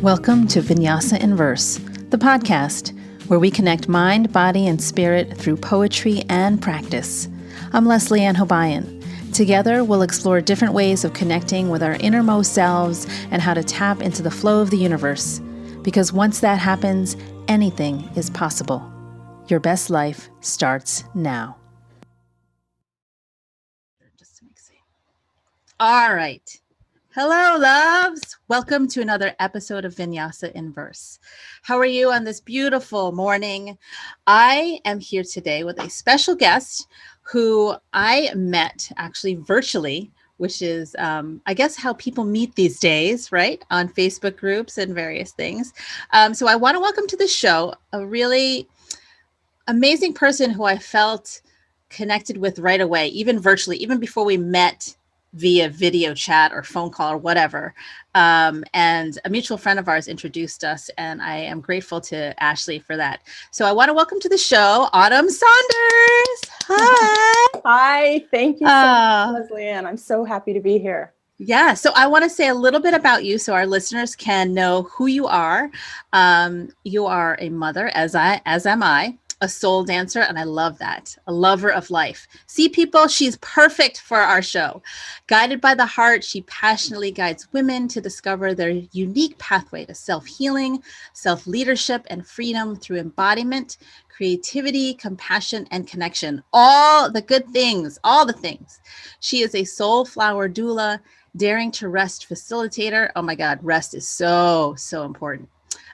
Welcome to Vinyasa in Verse, the podcast where we connect mind, body, and spirit through poetry and practice. I'm Leslie Ann Hobayan. Together, we'll explore different ways of connecting with our innermost selves and how to tap into the flow of the universe. Because once that happens, anything is possible. Your best life starts now. All right. Hello, loves. Welcome to another episode of Vinyasa in Verse. How are you on this beautiful morning? I am here today with a special guest who I met actually virtually, which is, I guess, how people meet these days, right? On Facebook groups and various things. So I want to welcome to the show a really amazing person who I felt connected with right away, even virtually, even before we met via video chat or phone call or whatever. And a mutual friend of ours introduced us, and I am grateful to Ashley for that. So I want to welcome to the show, Autumn Saunders. Hi. Hi, thank you so much, Leslie Ann. I'm so happy to be here. Yeah, so I want to say a little bit about you so our listeners can know who you are. You are a mother, as am I, a soul dancer, and I love that. A lover of life. See, people, she's perfect for our show. Guided by the heart, she passionately guides women to discover their unique pathway to self-healing, self-leadership, and freedom through embodiment, creativity, compassion, and connection. All the good things, all the things. She is a soul flower doula, daring to rest facilitator. Oh my God, rest is so important.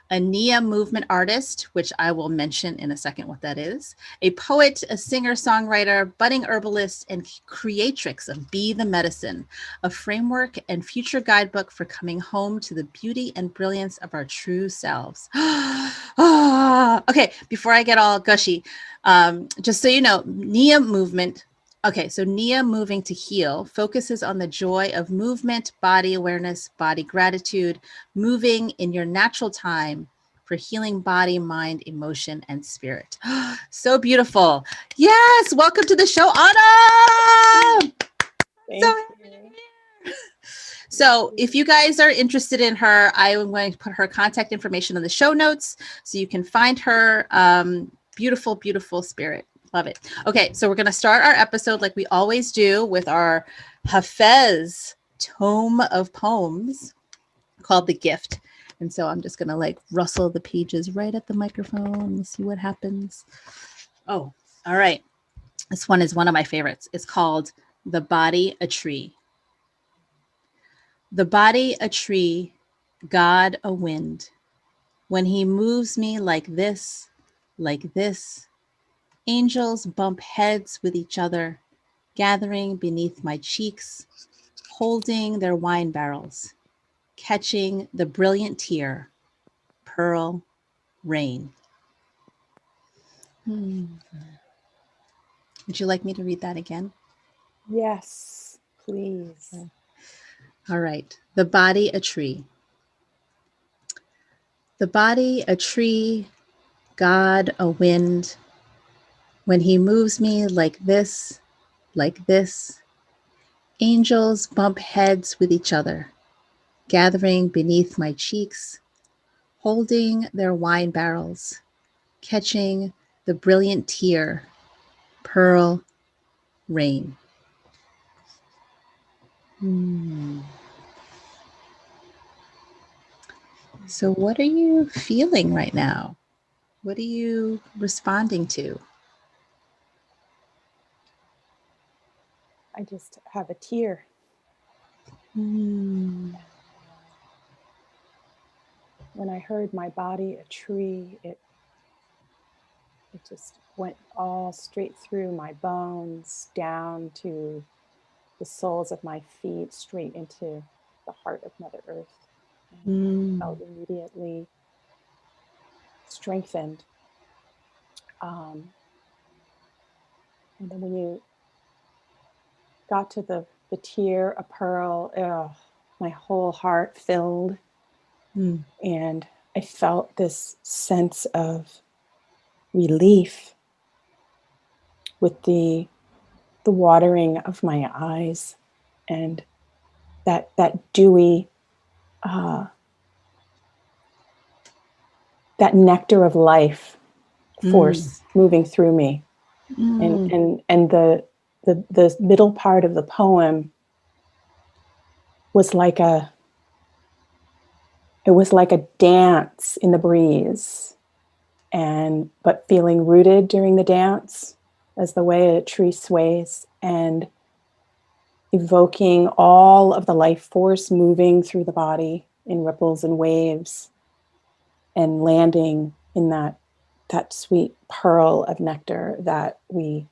A Nia movement artist, which I will mention in a second what that is. A poet, a singer, songwriter, budding herbalist, and creatrix of Be the Medicine, a framework and future guidebook for coming home to the beauty and brilliance of our true selves. Okay, before I get all gushy, just so you know, Nia movement. Okay, so Nia Moving to Heal focuses on the joy of movement, body awareness, body gratitude, moving in your natural time for healing body, mind, emotion, and spirit. So beautiful. Yes, welcome to the show, Autumn. So if you guys are interested in her, I am going to put her contact information in the show notes so you can find her. Beautiful, beautiful spirit. Love it. Okay, so we're going to start our episode like we always do with our Hafez tome of poems called The Gift. And so I'm just going to like rustle the pages right at the microphone and see what happens. Oh, all right. This one is one of my favorites. It's called The Body a Tree. The body a tree, God a wind. When he moves me like this, angels bump heads with each other, gathering beneath my cheeks, holding their wine barrels, catching the brilliant tear, pearl rain. Would you like me to read that again? Yes, please. All right. The body a tree. The body a tree, God a wind. When he moves me like this, angels bump heads with each other, gathering beneath my cheeks, holding their wine barrels, catching the brilliant tear, pearl rain. So what are you feeling right now? What are you responding to? I just have a tear. When I heard my body a tree, it just went all straight through my bones, down to the soles of my feet, straight into the heart of Mother Earth. And I felt immediately strengthened. And then when you got to the tear, a pearl, my whole heart filled. And I felt this sense of relief with the watering of my eyes and that dewy that nectar of life Mm. force moving through me. Mm. And the middle part of the poem was like a it was like a dance in the breeze, and but feeling rooted during the dance as the way a tree sways, and evoking all of the life force moving through the body in ripples and waves, and landing in that sweet pearl of nectar that we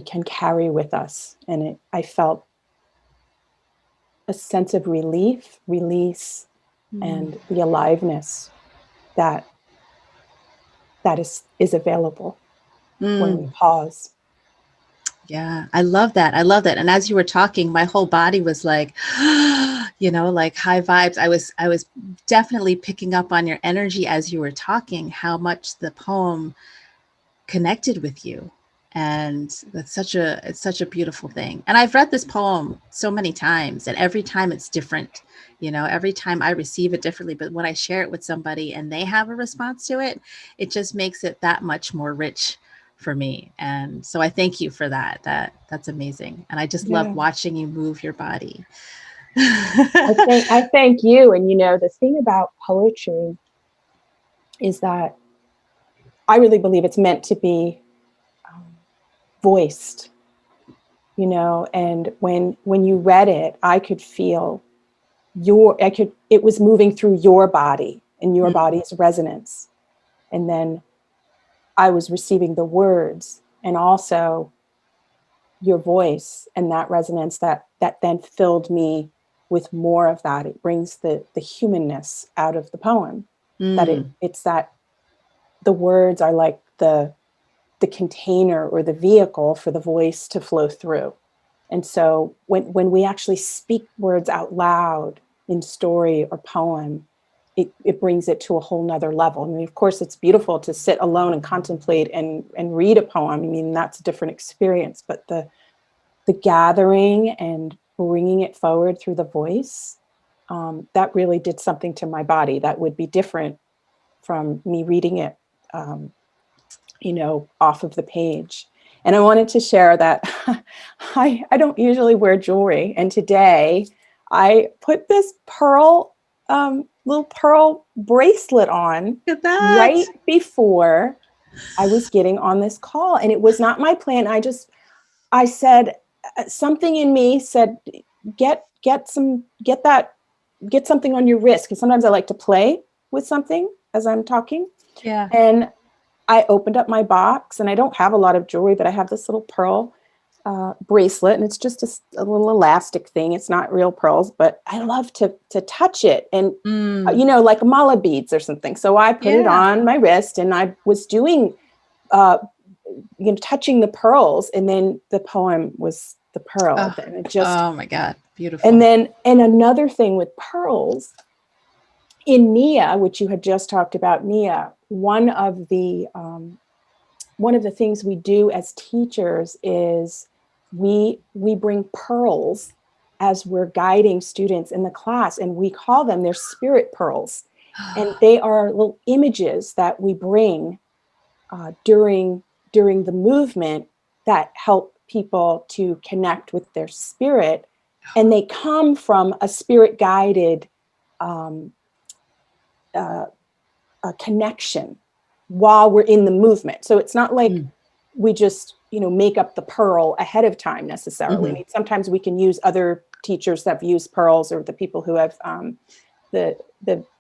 can carry with us. And I felt a sense of relief, release, Mm. and the aliveness that is available when we Mm. pause. Yeah, I love that. I love that. And as you were talking, my whole body was like, like high vibes. I was definitely picking up on your energy as you were talking, how much the poem connected with you. And it's such a beautiful thing. And I've read this poem so many times, and every time it's different. Every time I receive it differently, but when I share it with somebody and they have a response to it, it just makes it that much more rich for me. And so I thank you for that. That's amazing. And I just love Yeah. watching you move your body. I thank you. And the thing about poetry is that I really believe it's meant to be um, voiced, and when you read it, I could feel it was moving through your body and your Mm, body's resonance. And then I was receiving the words and also your voice and that resonance that then filled me with more of that. It brings the humanness out of the poem. That mm, it's that the words are like the container or the vehicle for the voice to flow through. And so when we actually speak words out loud in story or poem, it brings it to a whole nother level. I mean, of course, it's beautiful to sit alone and contemplate and read a poem. I mean, that's a different experience, but the gathering and bringing it forward through the voice, that really did something to my body that would be different from me reading it, off of the page. And I wanted to share that I don't usually wear jewelry. And today I put this little pearl bracelet on look at that. right before I was getting on this call. And it was not my plan. I said, something in me said, get something on your wrist. Cause sometimes I like to play with something as I'm talking. Yeah. And I opened up my box, and I don't have a lot of jewelry, but I have this little pearl bracelet, and it's just a little elastic thing. It's not real pearls, but I love to touch it, and Mm, like mala beads or something. So I put it yeah. on my wrist, and I was doing, uh, touching the pearls, and then the poem was the pearl, Oh, and it just, oh my God. and Beautiful. then and another thing with pearls in Nia, which you had just talked about, Nia, one of the things we do as teachers is we bring pearls as we're guiding students in the class, and we call them their spirit pearls, and they are little images that we bring during the movement that help people to connect with their spirit, and they come from a spirit guided um, uh, a connection while we're in the movement. So it's not like Mm, we just make up the pearl ahead of time necessarily. I mhm. mean, sometimes we can use other teachers that have used pearls, or the people who have the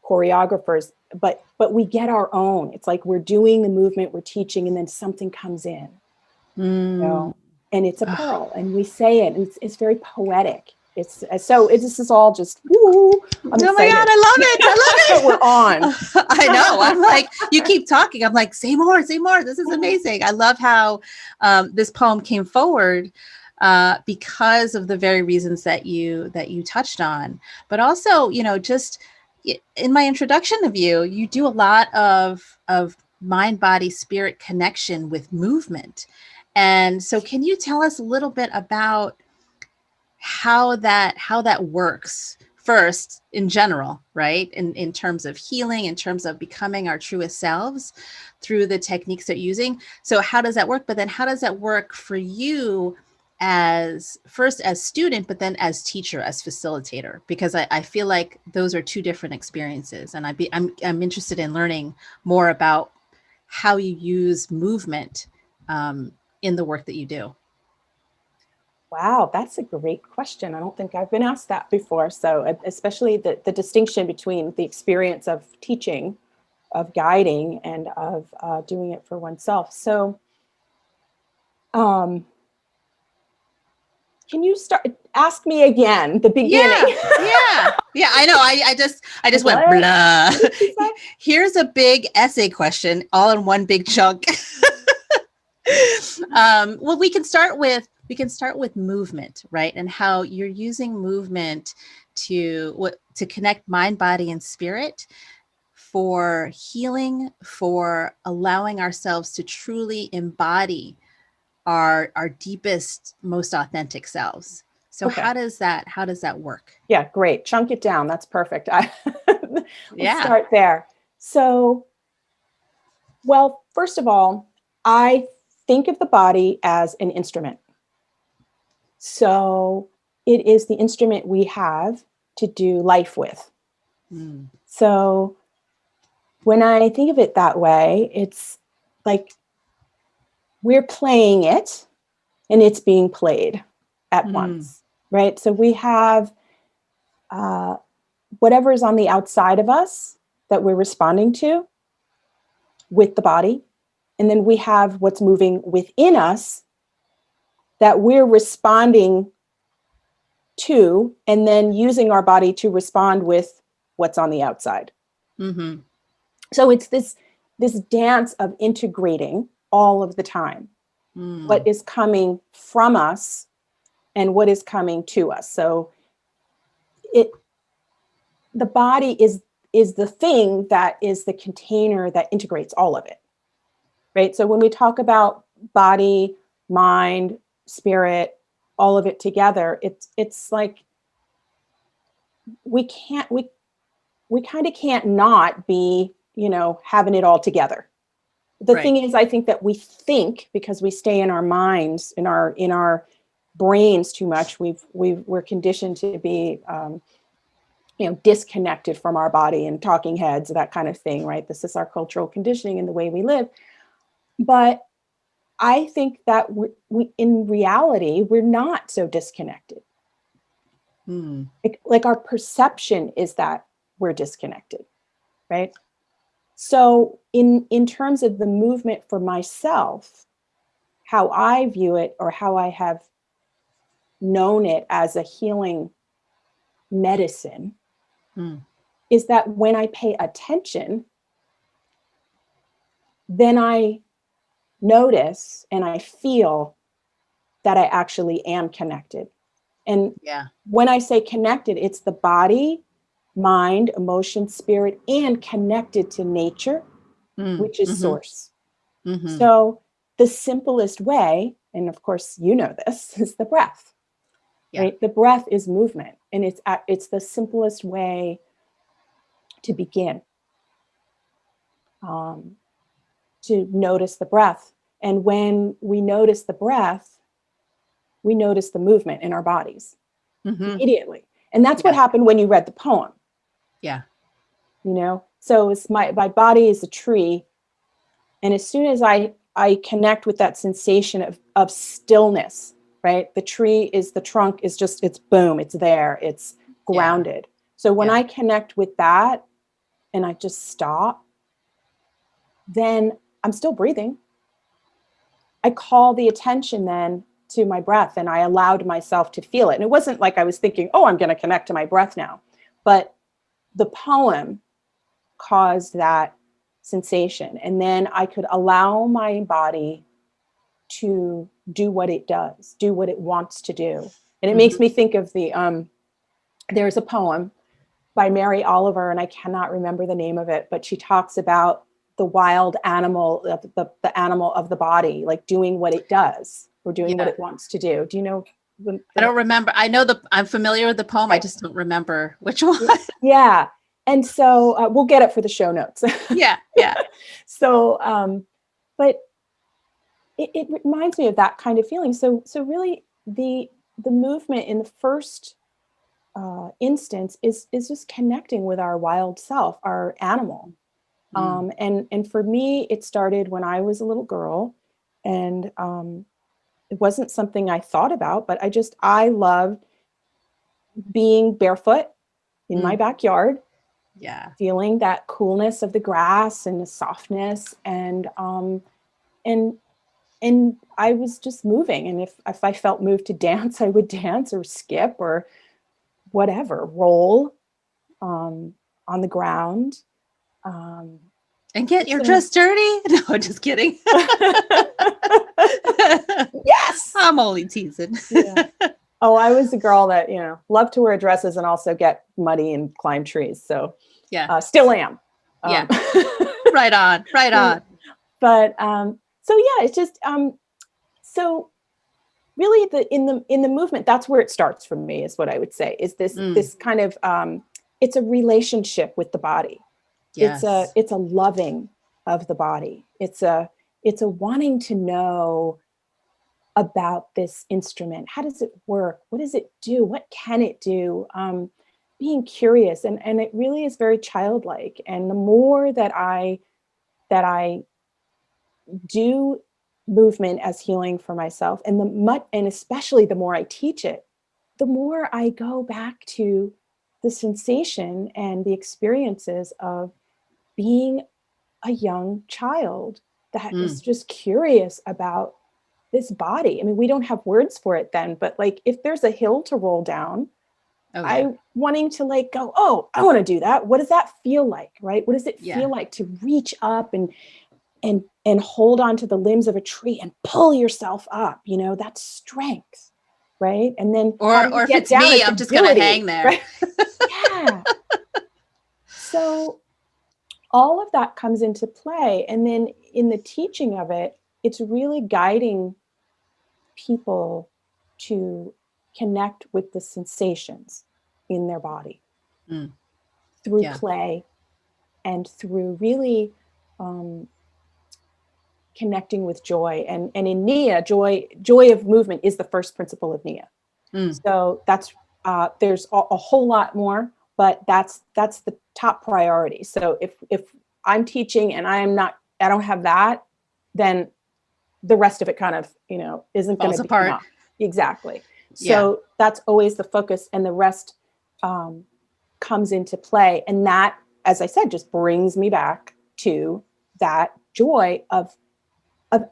choreographers, but we get our own. It's like we're doing the movement, we're teaching, and then something comes in, you Mm. know, and it's a Oh, pearl, and we say it, and it's very poetic. This is all just woo. I'm oh my God, excited. I love it. I We're on. love it. I know. I'm like, you keep talking. I'm like, say more, say more. This is amazing. I love how this poem came forward because of the very reasons that you touched on. But also, just in my introduction of you, you do a lot of mind, body, spirit connection with movement. And so can you tell us a little bit about how that works first in general, right? In terms of healing, in terms of becoming our truest selves through the techniques they're using. So how does that work? But then how does that work for you as first as student, but then as teacher, as facilitator? Because I feel like those are two different experiences. And I'm interested in learning more about how you use movement in the work that you do. Wow, that's a great question. I don't think I've been asked that before. So, especially the distinction between the experience of teaching, of guiding, and of doing it for oneself. So, um, can you ask me again, the beginning? Yeah, I know. I just went What? blah. What did you say? Here's a big essay question all in one big chunk. Well, we can start with movement, right? And how you're using movement to connect mind, body, and spirit for healing, for allowing ourselves to truly embody our deepest, most authentic selves. So Okay. how does that work? Yeah, great. Chunk it down. That's perfect. Let's Yeah. start there. So, well, first of all, I think of the body as an instrument. So it is the instrument we have to do life with. Mm. So when I think of it that way, it's like we're playing it and it's being played at Mm. once, right? So we have uh, whatever is on the outside of us that we're responding to with the body. And then we have what's moving within us that we're responding to, and then using our body to respond with what's on the outside. Mm-hmm. So it's this dance of integrating all of the time what Mm. is coming from us and what is coming to us. So it the body is the thing that is the container that integrates all of it, right? So when we talk about body, mind, spirit, all of it together, it's like we can't we kind of can't not be, having it all together. The Right. thing is, I think that we think because we stay in our minds, in our brains too much. We're conditioned to be, disconnected from our body and talking heads, that kind of thing, right? This is our cultural conditioning and the way we live. But I think that we in reality, we're not so disconnected. Mm. Like our perception is that we're disconnected, right? So in terms of the movement for myself, how I view it or how I have known it as a healing medicine Mm. is that when I pay attention, then I notice and I feel that I actually am connected. And Yeah. when I say connected, it's the body, mind, emotion, spirit, and connected to nature, Mm. which is Mm-hmm. source. Mm-hmm. So the simplest way, and of course you know this, is the breath. Yeah. Right? The breath is movement, and it's the simplest way to begin, um, to notice the breath. And when we notice the breath, we notice the movement in our bodies Mm-hmm. immediately. And that's what Yeah. happened when you read the poem. Yeah. So it's my body is a tree, and as soon as I connect with that sensation of stillness, right? The trunk is just, it's boom, it's there, it's Yeah. grounded. So when Yeah. I connect with that and I just stop, then I'm still breathing. I call the attention then to my breath, and I allowed myself to feel it. And it wasn't like I was thinking, oh, I'm going to connect to my breath now. But the poem caused that sensation. And then I could allow my body to do what it does, do what it wants to do. And it makes Mm-hmm. me think of there's a poem by Mary Oliver, and I cannot remember the name of it, but she talks about the wild animal, the animal of the body, like doing what it does or doing what Yeah. it wants to do. Do you know I don't remember. I know I'm familiar with the poem. Okay. I just don't remember which one. Yeah. And so we'll get it for the show notes. Yeah. Yeah. So, but it reminds me of that kind of feeling. So really the movement in the first instance is just connecting with our wild self, our animal. And for me, it started when I was a little girl, and it wasn't something I thought about, but I loved being barefoot in my backyard, Yeah. feeling that coolness of the grass and the softness, and I was just moving. And if I felt moved to dance, I would dance or skip or whatever, roll on the ground. And get your dress dirty? No, just kidding. Yes. I'm only teasing. Yeah. Oh, I was a girl that, loved to wear dresses and also get muddy and climb trees. So yeah, still am. Yeah. Right on. Right on. But so yeah, it's just so really in the movement, that's where it starts for me, is what I would say, is this kind of it's a relationship with the body. Yes. It's a loving of the body. It's a wanting to know about this instrument. How does it work? What does it do? What can it do? Being curious, and it really is very childlike. And the more that I do movement as healing for myself, and especially the more I teach it, the more I go back to the sensation and the experiences of being a young child that is just curious about this body. I mean, we don't have words for it then, but like, if there's a hill to roll down, I wanting to like go, oh, I want to do that. What does that feel like? Right? What does it feel like to reach up and hold on to the limbs of a tree and pull yourself up? That's strength. Right. And then, or if it's me, I'm just going to hang there. Right? Yeah. So all of that comes into play. And then in the teaching of it, it's really guiding people to connect with the sensations in their body through play and through really connecting with joy. And in Nia, joy of movement is the first principle of Nia. So that's there's a whole lot more, but that's the top priority. So if I'm teaching and I don't have that, then the rest of it kind of, isn't going to be enough. Exactly. So that's always the focus, and the rest comes into play. And that, as I said, just brings me back to that joy of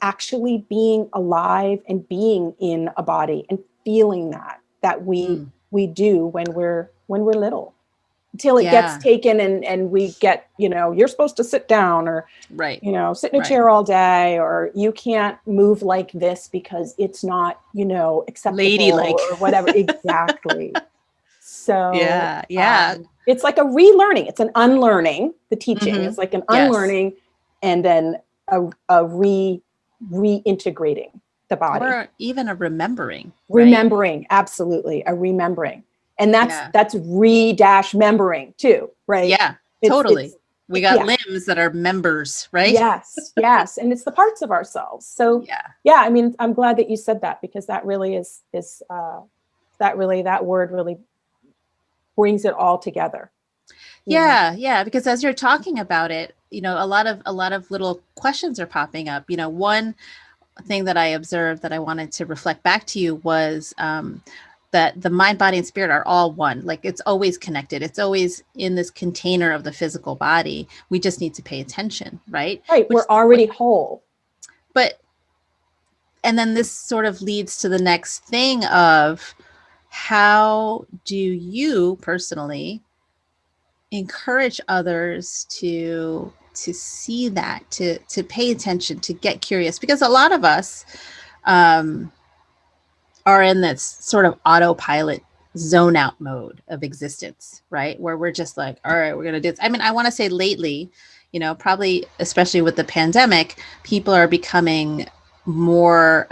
actually being alive and being in a body and feeling that we do when we're little, until it gets taken and we get, you're supposed to sit down, or sit in a chair all day, or you can't move like this because it's not, acceptable, ladylike, or whatever. Exactly. So yeah. It's like a relearning. It's an unlearning. The teaching is like an unlearning, and then a reintegrating the body, or even a remembering. Absolutely, a remembering. And that's re-membering too, right? Yeah, totally. We got limbs that are members, right? Yes. And it's the parts of ourselves. So I mean, I'm glad that you said that, because that really is that word really brings it all together. Yeah. Because as you're talking about it, a lot of little questions are popping up. One thing that I observed that I wanted to reflect back to you was that the mind, body, and spirit are all one. Like, it's always connected. It's always in this container of the physical body. We just need to pay attention, right? Right. We're already whole. And then this sort of leads to the next thing of, how do you personally encourage others to see that, to pay attention, to get curious? Because a lot of us are in this sort of autopilot zone out mode of existence, right? Where we're just like, all right, we're going to do this. I mean, I want to say lately, probably especially with the pandemic, people are becoming more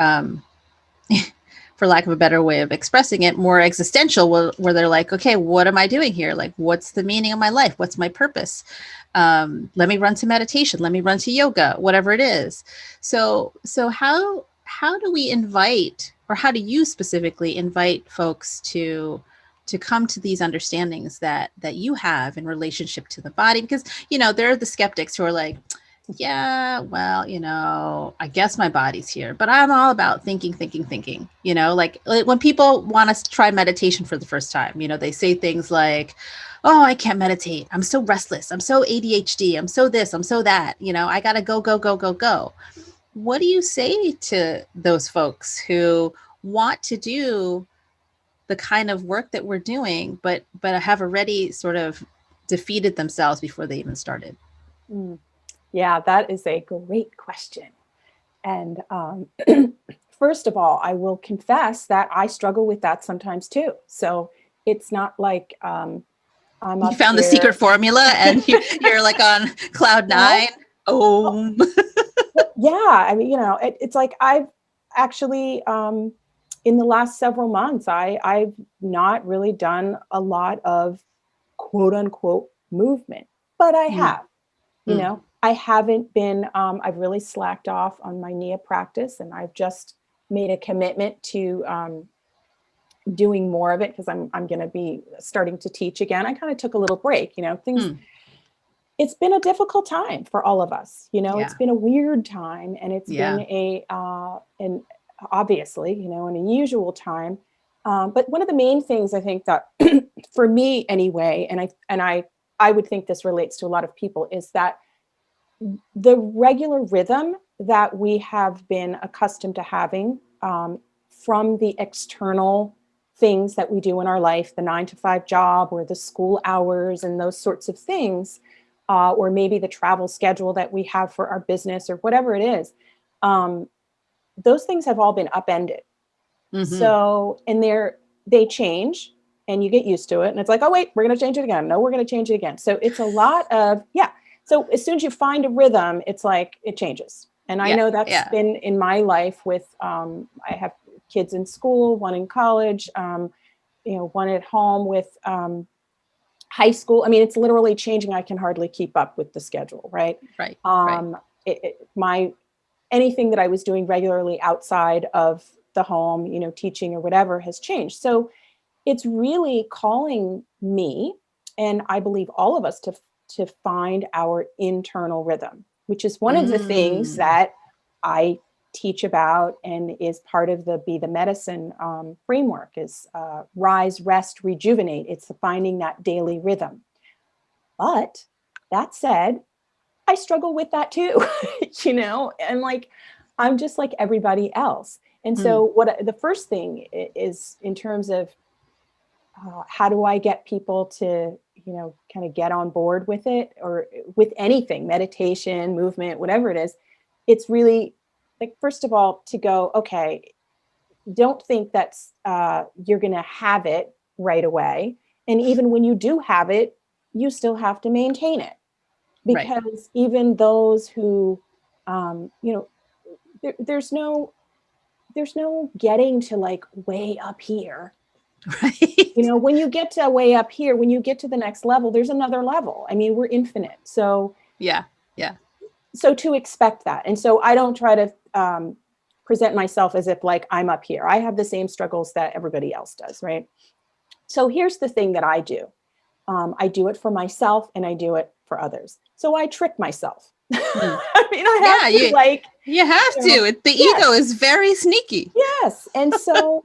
for lack of a better way of expressing it, more existential, where they're like, okay, what am I doing here? Like, what's the meaning of my life? What's my purpose? Let me run to meditation. Let me run to yoga, whatever it is. So how do we invite, or how do you specifically invite folks to come to these understandings that you have in relationship to the body? Because, you know, there are the skeptics who are like, yeah, well, you know, I guess my body's here, but I'm all about thinking, you know, like when people want us to try meditation for the first time, you know, they say things like, oh, I can't meditate. I'm so restless. I'm so ADHD. I'm so this, I'm so that, you know, I got to go, go, go, go, go. What do you say to those folks who want to do the kind of work that we're doing, but have already sort of defeated themselves before they even started? Mm. Yeah, that is a great question. And first of all, I will confess that I struggle with that sometimes too. So it's not like I'm You up found the secret here. formula and you're like on cloud No, nine. Oh, well, yeah. I mean, it's like I've actually, in the last several months, I've not really done a lot of quote unquote movement, but I mm, have. mm, I haven't been, I've really slacked off on my Nia practice, and I've just made a commitment to doing more of it because I'm going to be starting to teach again. I kind of took a little break, things. mm. It's been a difficult time for all of us. It's Yeah, been a weird time, and it's been yeah. an obviously, an unusual time. But one of the main things I think that, for me anyway, and I would think this relates to a lot of people, is that the regular rhythm that we have been accustomed to having, from the external things that we do in our life, the 9 to 5 job or the school hours and those sorts of things, or maybe the travel schedule that we have for our business or whatever it is, um, those things have all been upended. Mm-hmm. So, and they change, and you get used to it. And it's like, oh, wait, we're going to change it again. No, we're going to change it again. So it's a lot of, yeah. So as soon as you find a rhythm, it's like it changes. And I Yeah, know that's yeah. been in my life with, I have kids in school, one in college, one at home with high school. I mean, it's literally changing. I can hardly keep up with the schedule, right? Right, right. Um, my anything that I was doing regularly outside of the home, teaching or whatever, has changed. So it's really calling me, and I believe all of us, to find our internal rhythm, which is one of the things Mm, that I teach about and is part of the Be the Medicine framework, is rise, rest, rejuvenate. It's finding that daily rhythm. But that said, I struggle with that too, and like, I'm just like everybody else. And mm, so the first thing is, in terms of how do I get people to, kind of get on board with it, or with anything, meditation, movement, whatever it is. It's really like, first of all, to go, okay, don't think that's you're going to have it right away. And even when you do have it, you still have to maintain it, right, because even those who, there's no getting to like way up here. right. When you get to way up here, when you get to the next level, there's another level. I mean, we're infinite. Yeah, yeah. So to expect that. And so I don't try to present myself as if like I'm up here. I have the same struggles that everybody else does, right? So here's the thing that I do. I do it for myself, and I do it for others. So I trick myself. Mm. I mean, I Yeah, have to, like, you have to. The ego yes, is very sneaky. yes. And so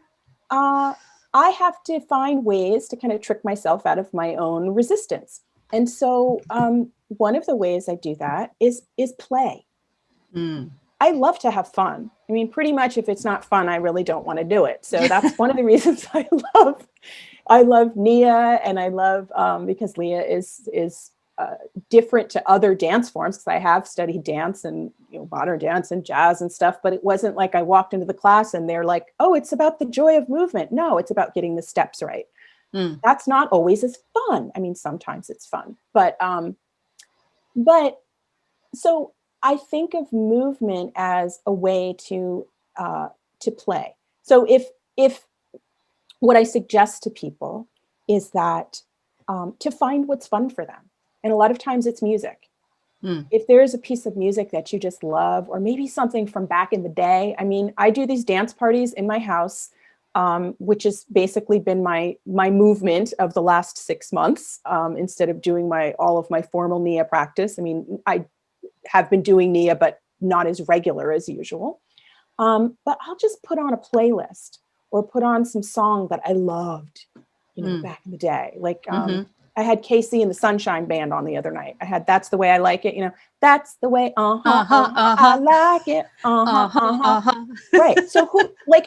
uh, I have to find ways to kind of trick myself out of my own resistance. And so one of the ways I do that is play. Mm. I love to have fun. I mean, pretty much if it's not fun, I really don't want to do it. So that's one of the reasons I love Nia, and I love, because Leah is different to other dance forms, because I have studied dance and modern dance and jazz and stuff. But it wasn't like I walked into the class and they're like, "Oh, it's about the joy of movement." No, it's about getting the steps right. Mm. That's not always as fun. I mean, sometimes it's fun, but so I think of movement as a way to play. So if what I suggest to people is that to find what's fun for them. And a lot of times it's music. Mm. If there is a piece of music that you just love, or maybe something from back in the day. I mean, I do these dance parties in my house, which has basically been my movement of the last 6 months, instead of doing all of my formal Nia practice. I mean, I have been doing Nia, but not as regular as usual. But I'll just put on a playlist or put on some song that I loved, back in the day. Like I had Casey and the Sunshine Band on the other night. I had That's the Way I Like It. That's the way, I like it. Right. So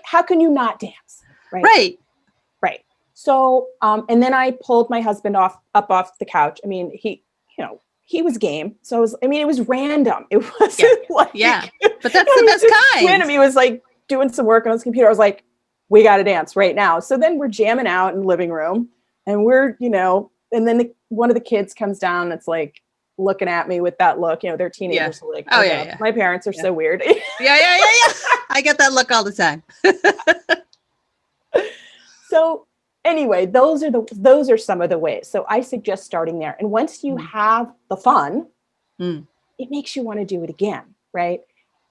how can you not dance? Right. Right. Right. So, and then I pulled my husband up off the couch. I mean, he was game. So it was random. It wasn't but that's the best kind. Random. He was like doing some work on his computer. I was like, we got to dance right now. So then we're jamming out in the living room, and and then one of the kids comes down. That's like looking at me with that look. They're teenagers. So like, my parents are so weird. Yeah. I get that look all the time. So anyway, those are some of the ways. So I suggest starting there. And once you have the fun, it makes you want to do it again, right?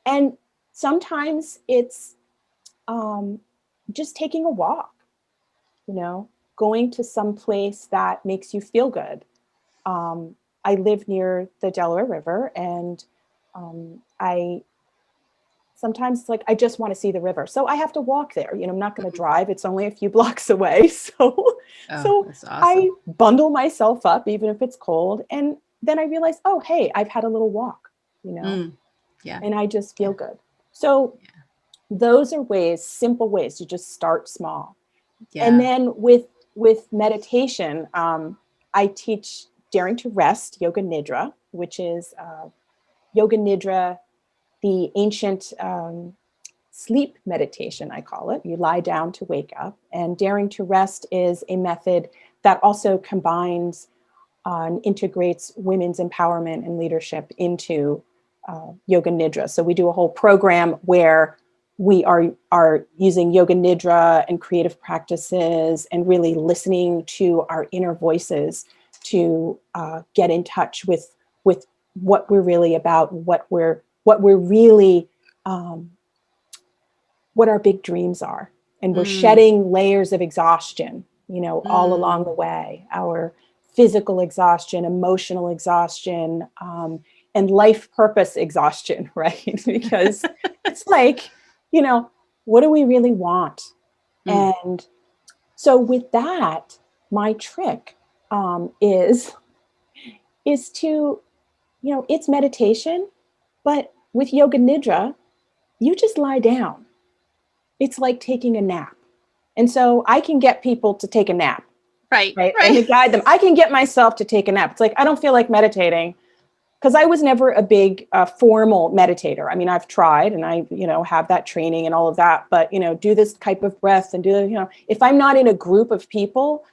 And sometimes it's just taking a walk, going to some place that makes you feel good. I live near the Delaware River, and sometimes it's like, I just want to see the river. So I have to walk there. I'm not going to drive. It's only a few blocks away. So that's awesome. I bundle myself up, even if it's cold. And then I realize, oh, hey, I've had a little walk, and I just feel good. So those are simple ways to just start small. Yeah. And then with meditation, I teach Daring to Rest, Yoga Nidra, which is Yoga Nidra, the ancient sleep meditation, I call it. You lie down to wake up. And Daring to Rest is a method that also combines and integrates women's empowerment and leadership into Yoga Nidra. So we do a whole program where we are using Yoga Nidra and creative practices and really listening to our inner voices to get in touch with what we're really about, what we're really, what our big dreams are. And we're shedding layers of exhaustion, all along the way, our physical exhaustion, emotional exhaustion, and life purpose exhaustion, right? Because it's like, what do we really want? And so with that, my trick is to, it's meditation, but with Yoga Nidra, you just lie down. It's like taking a nap. And so I can get people to take a nap. Right. And to guide them. I can get myself to take a nap. It's like, I don't feel like meditating, because I was never a big formal meditator. I mean, I've tried, and I, have that training and all of that, but, do this type of breath and do, if I'm not in a group of people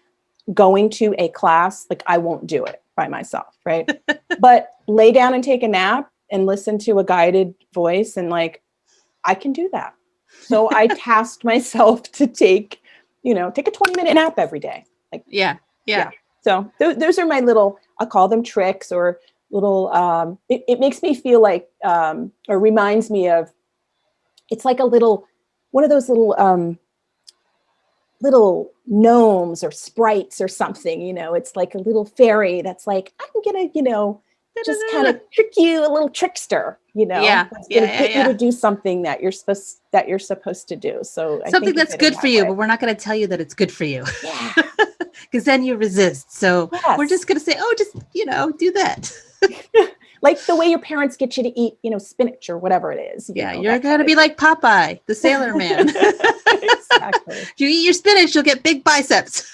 going to a class, like, I won't do it by myself. Right. But lay down and take a nap and listen to a guided voice, and like, I can do that. So I tasked myself to take a 20-minute nap every day. Like, yeah. So those are my little, I'll call them tricks, or little, it makes me feel like, or reminds me of, it's like one of those little gnomes or sprites or something, it's like a little fairy that's like, I'm going to, just kind of trick you, a little trickster, that's going to get you to do something that you're supposed to do. So something that's good for you, but we're not going to tell you that it's good for you. Yeah. Because then you resist. So we're just going to say, oh, just, do that. Like the way your parents get you to eat, spinach or whatever it is. You're going to be like Popeye, the sailor man. Exactly. If you eat your spinach, you'll get big biceps.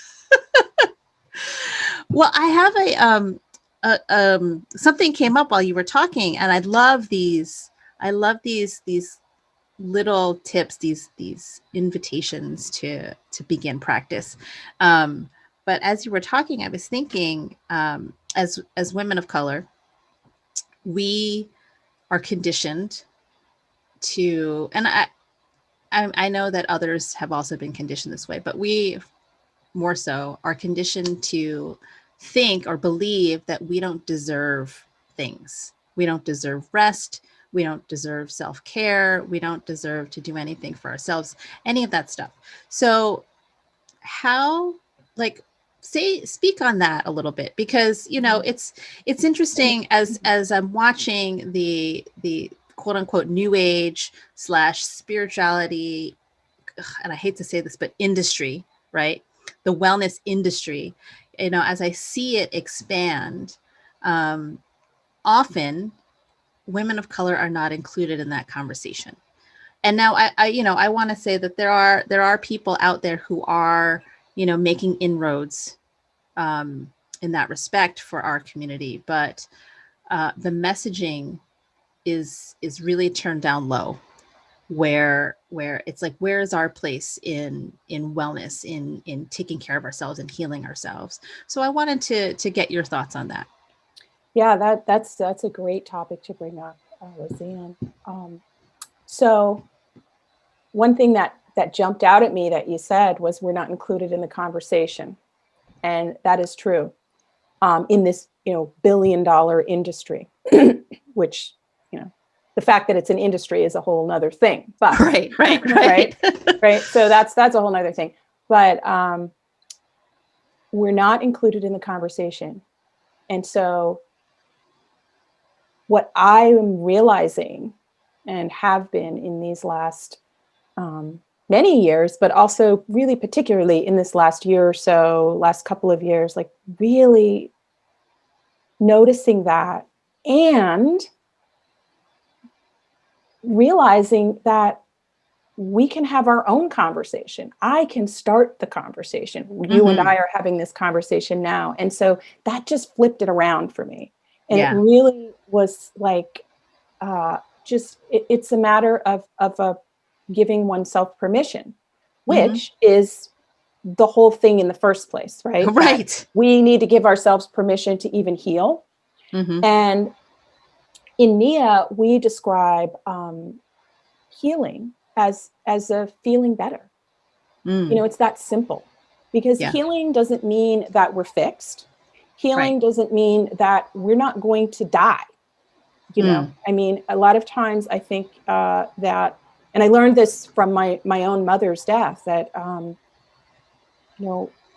Well, I have something came up while you were talking, and I love these little tips, these invitations to begin practice. But as you were talking, I was thinking, as women of color, we are conditioned to, and I know that others have also been conditioned this way, but we more so are conditioned to think or believe that we don't deserve things. We don't deserve rest. We don't deserve self-care. We don't deserve to do anything for ourselves, any of that stuff. So how, like, speak on that a little bit, because it's interesting as I'm watching the quote unquote new age slash spirituality, and I hate to say this, but industry, right? The wellness industry, as I see it expand, um, often women of color are not included in that conversation. And now I want to say that there are people out there who are, making inroads, in that respect for our community, but the messaging is really turned down low, where it's like, where is our place in wellness, in taking care of ourselves and healing ourselves? So I wanted to get your thoughts on that. Yeah, that's a great topic to bring up, Roseanne. So one thing that jumped out at me that you said was, we're not included in the conversation, and that is true, in this billion-dollar industry, which the fact that it's an industry is a whole nother thing. But right. right. So that's a whole nother thing. But we're not included in the conversation, and so what I am realizing, and have been in these last many years, but also really particularly in this last year or so, last couple of years, like really noticing that, and realizing that we can have our own conversation. I can start the conversation. You and I are having this conversation now. And so that just flipped it around for me. And it really was like, it's a matter of giving oneself permission, which is the whole thing in the first place, right? Right. That we need to give ourselves permission to even heal. And in Nia, we describe healing as a feeling better. It's that simple, because healing doesn't mean that we're fixed. Healing doesn't mean that we're not going to die. I mean, a lot of times I think that, and I learned this from my own mother's death, that,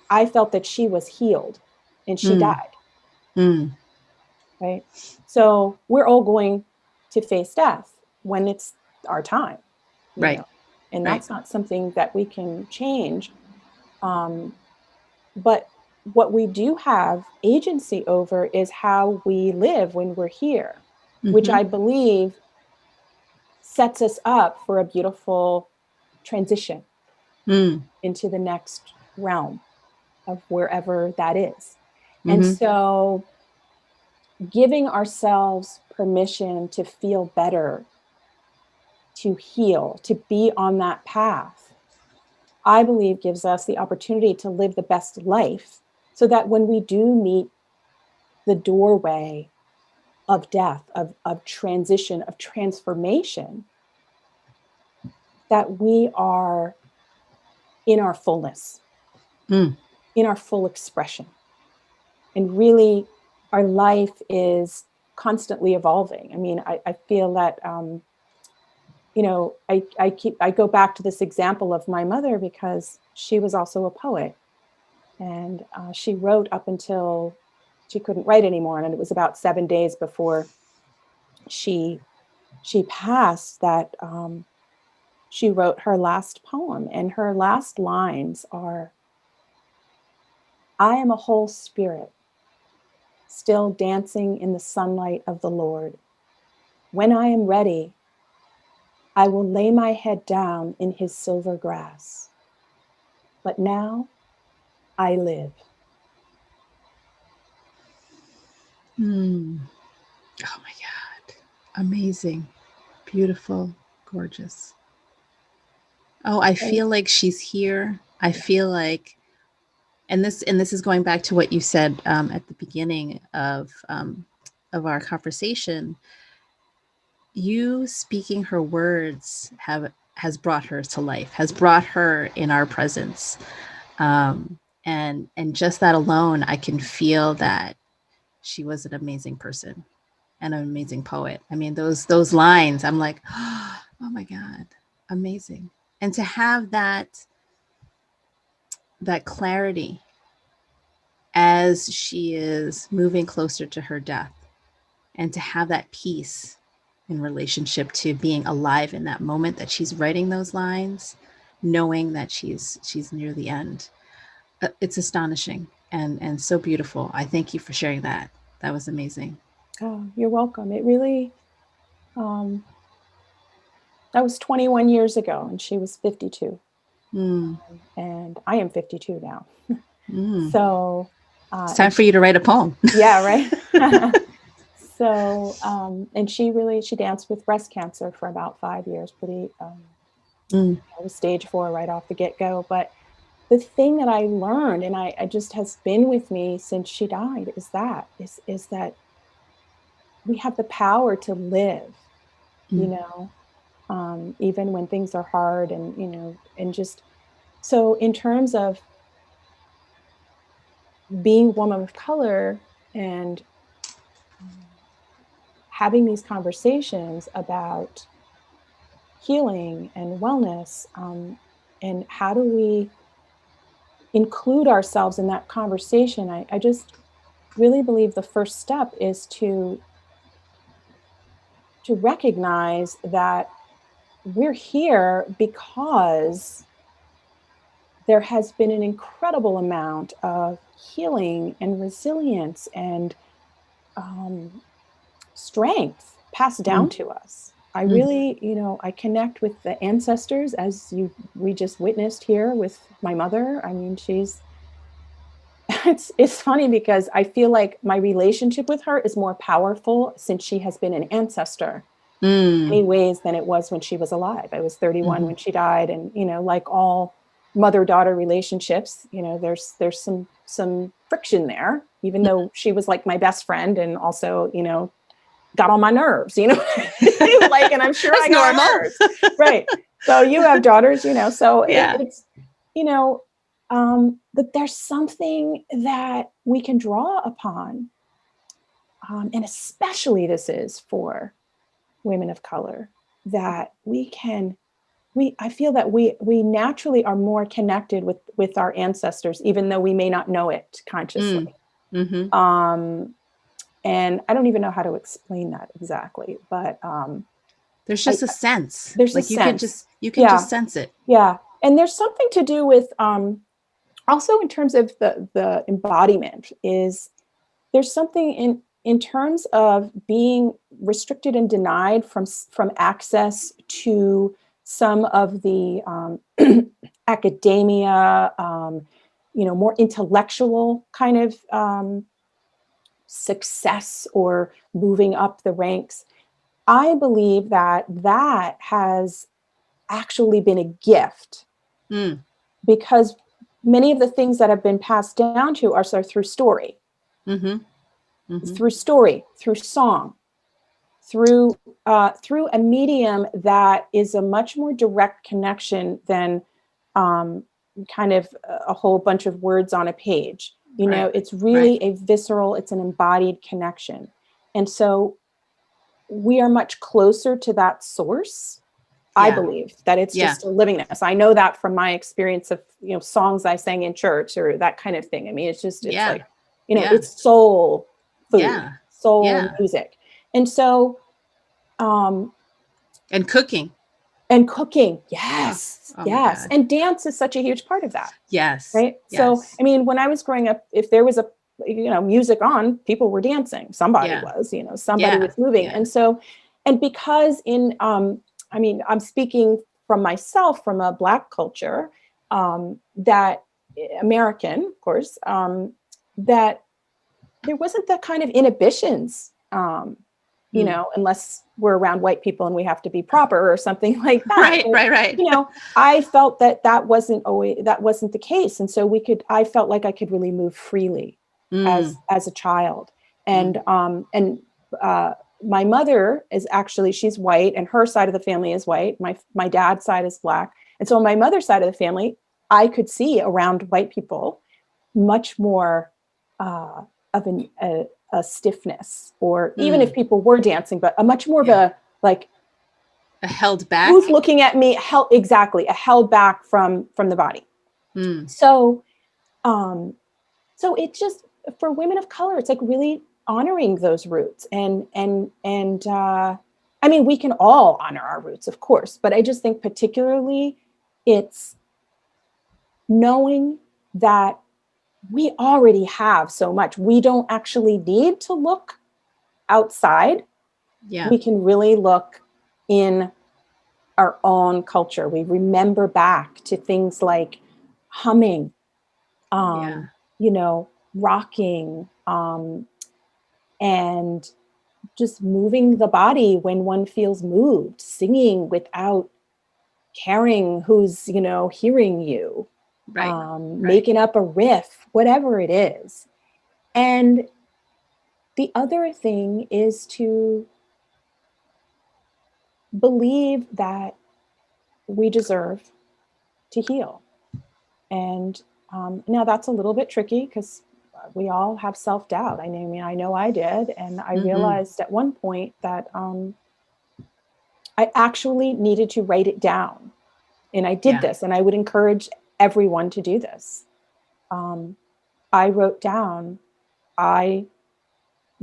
I felt that she was healed and she died. Right. So we're all going to face death when it's our time. Right. And that's not something that we can change. But what we do have agency over is how we live when we're here, which I believe sets us up for a beautiful transition into the next realm of wherever that is. And so giving ourselves permission to feel better, to heal, to be on that path, I believe gives us the opportunity to live the best life, so that when we do meet the doorway of death, of transition, of transformation, that we are in our fullness, in our full expression. And really, our life is constantly evolving. I mean, I feel that, I go back to this example of my mother, because she was also a poet, and she wrote up until she couldn't write anymore. And it was about 7 days before she passed that she wrote her last poem. And her last lines are, "I am a whole spirit, still dancing in the sunlight of the Lord. When I am ready, I will lay my head down in his silver grass. But now I live." Oh my God. Amazing. Beautiful. Gorgeous. Oh, I feel like she's here. I feel like, and this is going back to what you said at the beginning of our conversation. You speaking her words have has brought her to life, has brought her in our presence. And just that alone, I can feel that she was an amazing person and an amazing poet. I mean, those lines, I'm like, oh my God, amazing. And to have that clarity as she is moving closer to her death, and to have that peace in relationship to being alive in that moment that she's writing those lines, knowing that she's near the end. It's astonishing and so beautiful. I thank you for sharing that. That was amazing. Oh, you're welcome. It really, that was 21 years ago, and she was 52. Mm, And I am 52 now. mm. So, It's time for you to write a poem. yeah, right. So, and she danced with breast cancer for about 5 years, pretty, Mm, I was stage 4 right off the get go. But the thing that I learned, and I just has been with me since she died, is that we have the power to live, you mm, know, even when things are hard, and, and just, so in terms of being a woman of color, and um, having these conversations about healing and wellness, and how do we include ourselves in that conversation, I just really believe the first step is to recognize that we're here because there has been an incredible amount of healing and resilience and, um, strength passed down mm, to us. I mm. really, I connect with the ancestors, as we just witnessed here with my mother. I mean, she's it's funny because I feel like my relationship with her is more powerful since she has been an ancestor in Mm, many ways than it was when she was alive. I was 31 mhm. when she died, and like all mother-daughter relationships, there's some friction there, even though she was like my best friend, and also, got on my nerves, like, and I'm sure I That's got on normal. hers. Right. So you have daughters, so Yeah. it's, but there's something that we can draw upon. And especially this is for women of color, that I feel that we naturally are more connected with our ancestors, even though we may not know it Mm, consciously. mhm. Um, and I don't even know how to explain that exactly, but There's I just a sense. there's a Like sense. you can Yeah, just sense it. yeah. And there's something to do with, also in terms of the embodiment, is there's something in terms of being restricted and denied from access to some of the, academia, more intellectual kind of, success, or moving up the ranks. I believe that has actually been a gift, Mm, because many of the things that have been passed down to us are through story, mhm, mhm. through song, through a medium that is a much more direct connection than, um, kind of a whole bunch of words on a page. Right. It's Right. really a visceral, it's an embodied connection. And so we are much closer to that source. I Yeah. believe that it's Yeah. just a livingness. I know that from my experience of, songs I sang in church, or that kind of thing. I mean, it's Yeah. like, Yeah. it's soul food, Yeah. soul Yeah. music. And so, um, And cooking. and cooking, Oh, yes, oh my yes. God. And dance is such a huge part of that, Yes. right? So, Yes. I mean, when I was growing up, if there was music on, people were dancing. Somebody Yeah. was, somebody Yeah. was moving. Yeah. And so, and because I mean, I'm speaking from myself, from a Black culture, that American, of course, that there wasn't that kind of inhibitions, Mm. unless we're around white people and we have to be proper or something like that. Right. But, Right. Right. I felt that wasn't the case. And so I felt like I could really move freely Mm, as a child. mm, And my mother is actually, she's white, and her side of the family is white. My dad's side is black. And so on my mother's side of the family, I could see around white people much more of a stiffness, or even if people were dancing, but a much more of a, like, a held back. Who's looking at me? Exactly, a held back from the body. So, so it just, for women of color, it's like really honoring those roots, and I mean, we can all honor our roots, of course, but I just think particularly it's knowing that we already have so much. We don't actually need to look outside. Yeah. We can really look in our own culture. We remember back to things like humming, you know, rocking, and just moving the body when one feels moved, singing without caring who's, you know, hearing you, making up a riff, whatever it is. And the other thing is to believe that we deserve to heal. And now that's a little bit tricky because we all have self-doubt. I mean, I know I did. And I realized at one point that I actually needed to write it down. And I did this, and I would encourage everyone to do this. I wrote down, I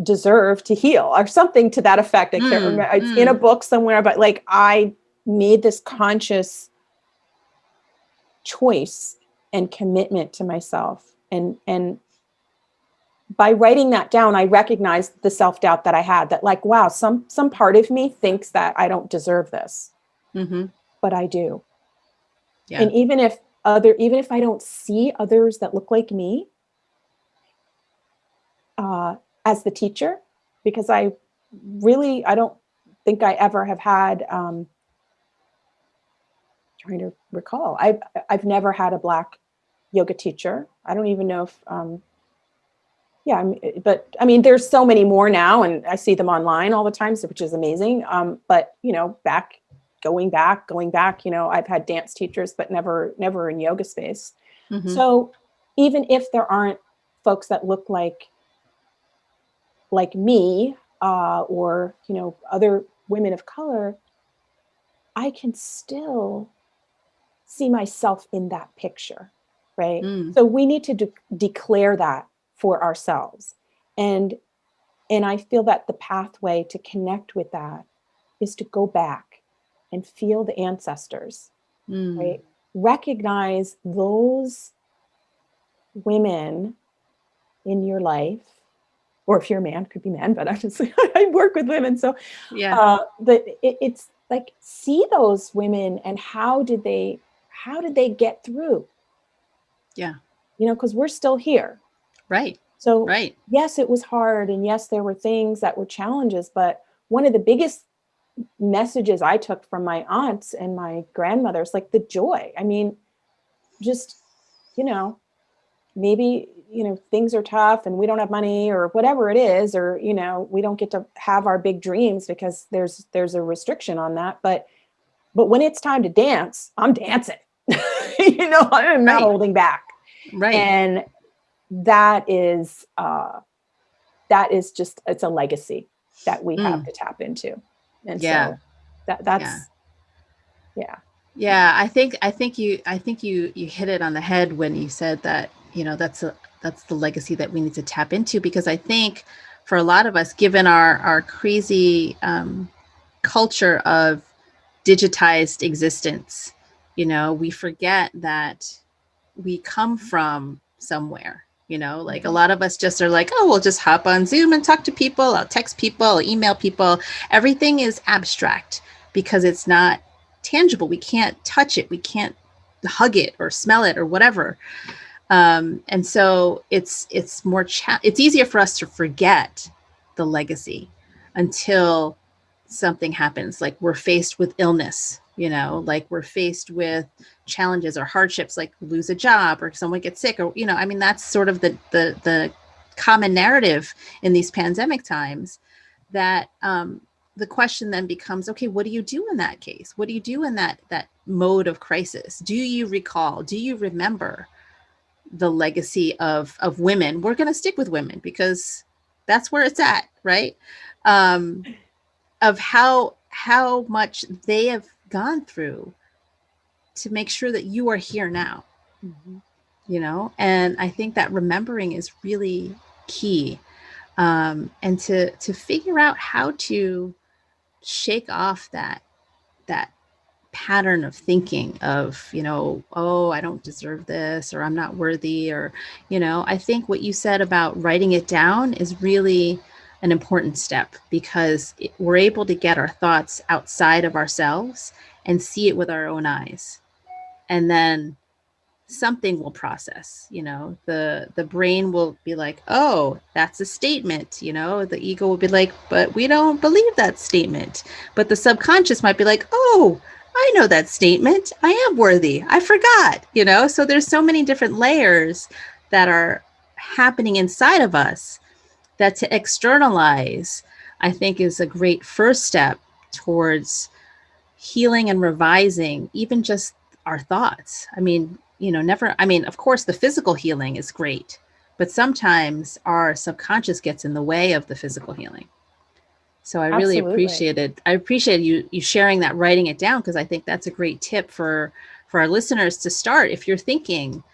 deserve to heal, or something to that effect. I can't remember. It's in a book somewhere, but like, I made this conscious choice and commitment to myself. And by writing that down, I recognized the self-doubt that I had, that like, wow, some part of me thinks that I don't deserve this, but I do. Yeah. And even if I don't see others that look like me, as the teacher, because I don't think I ever have had, trying to recall, I've never had a Black yoga teacher. I don't even know if, but I mean, there's so many more now, and I see them online all the time, which is amazing. But you know, going back, you know, I've had dance teachers, but never in yoga space. So even if there aren't folks that look like me, or, you know, other women of color, I can still see myself in that picture, right? So we need to declare that for ourselves. And I feel that the pathway to connect with that is to go back and feel the ancestors, right? Recognize those women in your life, or if you're a man, could be men, but I work with women. So but it's like, see those women and how did they get through? Yeah. You know, because we're still here. Right. So yes, it was hard. And yes, there were things that were challenges, but one of the biggest messages I took from my aunts and my grandmothers, like the joy. I mean, just, you know, maybe, you know, things are tough and we don't have money or whatever it is, or, you know, we don't get to have our big dreams because there's a restriction on that. But when it's time to dance, I'm dancing, you know, I'm not holding back. Right. And that is just, it's a legacy that we have to tap into. And so that's. I think you hit it on the head when you said that, you know, that's the legacy that we need to tap into, because I think for a lot of us, given our crazy culture of digitized existence, you know, we forget that we come from somewhere. You know, like a lot of us just are like, oh, we'll just hop on Zoom and talk to people. I'll text people, I'll email people. Everything is abstract because it's not tangible. We can't touch it. We can't hug it or smell it or whatever. And so it's more, it's easier for us to forget the legacy until something happens. Like we're faced with illness, you know, like we're faced with challenges or hardships, like lose a job or someone gets sick, or, you know, I mean, that's sort of the common narrative in these pandemic times. that the question then becomes, okay, what do you do in that case? What do you do in that mode of crisis? Do you recall? Do you remember the legacy of women? We're going to stick with women because that's where it's at, right? Of how much they have gone through to make sure that you are here now. Mm-hmm. And I think that remembering is really key, and to figure out how to shake off that pattern of thinking of, oh, I don't deserve this, or I'm not worthy, or I think what you said about writing it down is really an important step, because we're able to get our thoughts outside of ourselves and see it with our own eyes, and then something will process. The brain will be like, oh, that's a statement. The ego will be like, but we don't believe that statement. But the subconscious might be like, oh, I know that statement, I am worthy, I forgot. So there's so many different layers that are happening inside of us, that to externalize, I think, is a great first step towards healing and revising even just our thoughts. I mean, of course, the physical healing is great, but sometimes our subconscious gets in the way of the physical healing. So I really Absolutely. appreciate you sharing that, writing it down, because I think that's a great tip for our listeners to start. If you're thinking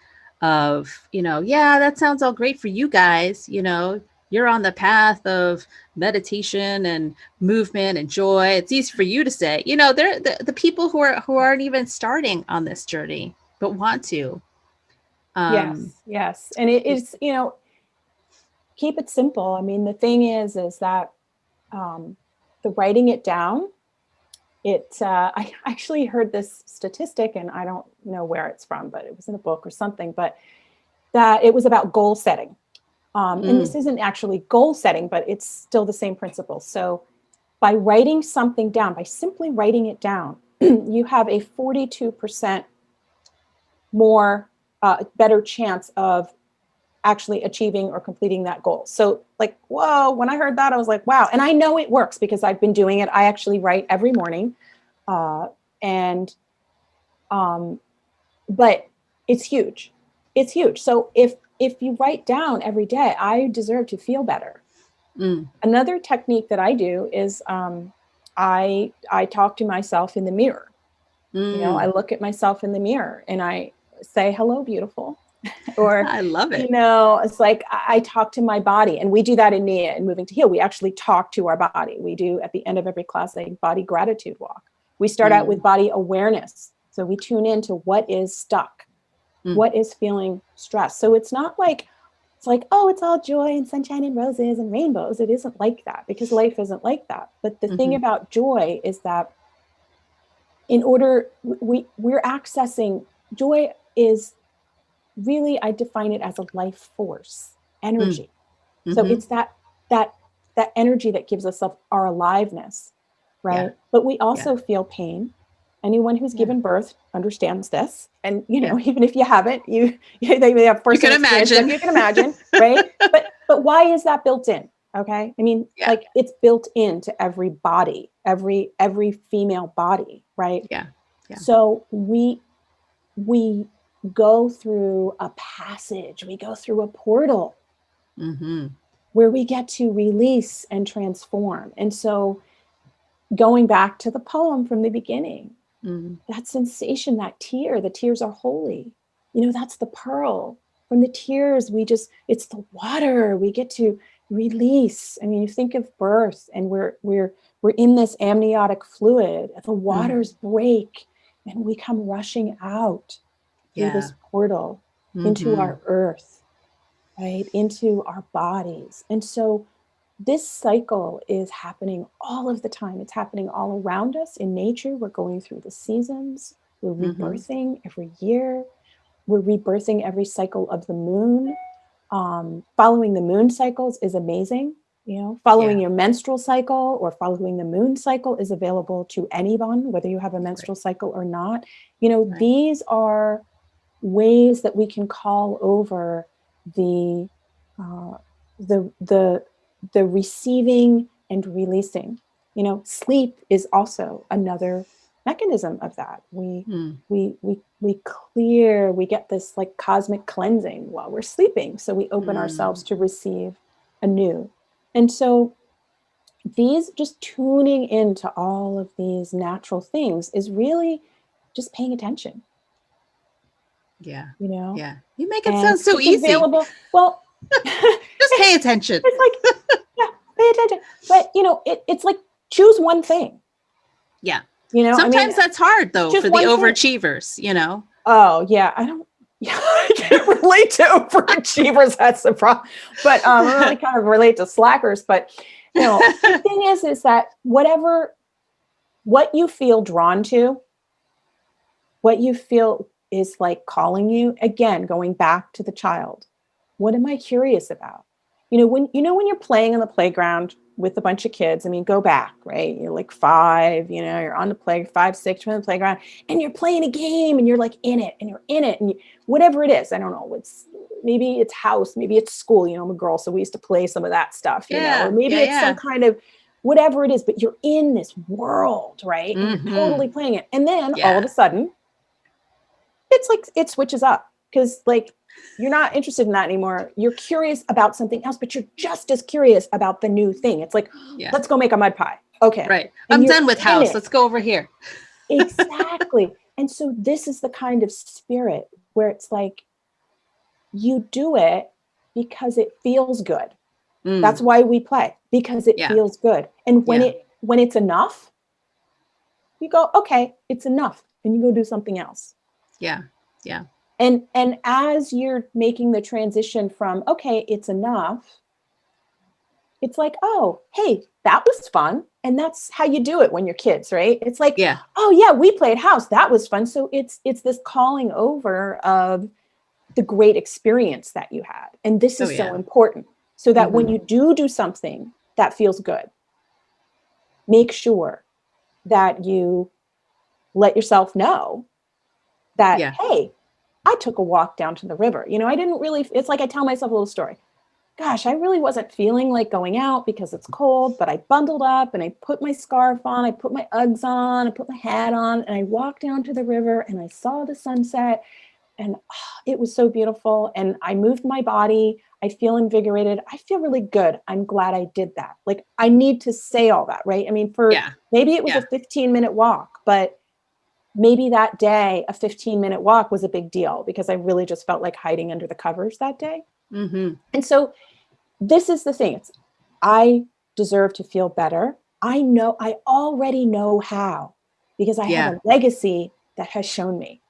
of, yeah, that sounds all great for you guys, you're on the path of meditation and movement and joy. It's easy for you to say, they're the people who aren't even starting on this journey but want to. Yes, yes. And it's, keep it simple. I mean, the thing is that the writing it down, I actually heard this statistic, and I don't know where it's from, but it was in a book or something, but that it was about goal setting. And this isn't actually goal setting, but it's still the same principle. So by writing something down, by simply writing it down, you have a 42% more better chance of actually achieving or completing that goal. So like, whoa, when I heard that, I was like, wow. And I know it works because I've been doing it. I actually write every morning. And but it's huge. It's huge. So if you write down every day, I deserve to feel better. Another technique that I do is I talk to myself in the mirror. I look at myself in the mirror and I say, hello, beautiful. Or, I love it. it's like I talk to my body, and we do that in Nia and Moving to Heal. We actually talk to our body. We do at the end of every class a body gratitude walk. We start out with body awareness. So we tune into what is stuck, what is feeling stressed. So it's not like, oh, it's all joy and sunshine and roses and rainbows. It isn't like that, because life isn't like that. But the thing about joy is that we're accessing joy is really, I define it as a life force, energy. So it's that energy that gives us our aliveness, right? Yeah. But we also feel pain. Anyone who's given birth understands this. And, even if you haven't, they have You can firsthand experience, imagine. you can imagine, right? But why is that built in? Okay. I mean, like, it's built into every body, every female body, right? Yeah. So we go through a passage, we go through a portal where we get to release and transform. And so going back to the poem from the beginning, that sensation, that tear, the tears are holy. That's the pearl. From the tears, it's the water. We get to release. I mean, you think of birth, and we're in this amniotic fluid. The waters break, and we come rushing out through this portal into our earth, right? Into our bodies. And so this cycle is happening all of the time. It's happening all around us in nature. We're going through the seasons. We're rebirthing every year. We're rebirthing every cycle of the moon. Following the moon cycles is amazing. Following your menstrual cycle or following the moon cycle is available to anyone, whether you have a menstrual cycle or not. These are ways that we can call over the receiving and releasing. Sleep is also another mechanism of that. We clear, we get this like cosmic cleansing while we're sleeping. So we open ourselves to receive anew. And so these, just tuning into all of these natural things, is really just paying attention. Yeah. You know, Yeah. You make it and sound so it's easy. available. Well, Just pay attention. it's like, yeah, pay attention. But it's like, choose one thing. Yeah. I mean, Sometimes that's hard though for the overachievers, Oh yeah, I can't relate to overachievers. That's the problem. But I really kind of relate to slackers. But the thing is that what you feel drawn to, what you feel is like calling you, again, going back to the child. What am I curious about? When you're playing on the playground with a bunch of kids, I mean, go back, right? You're like 5, you're on the 5, 6, you're on the playground, and you're playing a game, and you're like in it, and whatever it is, I don't know, maybe it's house, maybe it's school, I'm a girl, so we used to play some of that stuff, or maybe it's some kind of whatever it is, but you're in this world, right? And you're totally playing it. And then all of a sudden, it's like it switches up, because like you're not interested in that anymore. You're curious about something else, but you're just as curious about the new thing. It's like, let's go make a mud pie. Okay. Right. I'm done with house. Let's go over here. Exactly. And so this is the kind of spirit where it's like, you do it because it feels good. That's why we play, because it feels good. And when it's enough, you go, okay, it's enough. And you go do something else. Yeah. Yeah. And as you're making the transition from, okay, it's enough, it's like, oh, hey, that was fun. And that's how you do it when you're kids, right? It's like, oh yeah, we played house. That was fun. So it's this calling over of the great experience that you had. And this is so important, so that when you do something that feels good, make sure that you let yourself know that, hey, I took a walk down to the river. I didn't really, it's like I tell myself a little story. Gosh, I really wasn't feeling like going out because it's cold, but I bundled up and I put my scarf on, I put my Uggs on, I put my hat on, and I walked down to the river and I saw the sunset, and it was so beautiful. And I moved my body. I feel invigorated. I feel really good. I'm glad I did that. Like, I need to say all that, right? I mean, maybe it was a 15-minute walk, but maybe that day, a 15-minute walk was a big deal because I really just felt like hiding under the covers that day. And so this is the thing. I deserve to feel better. I already know how, because I have a legacy that has shown me.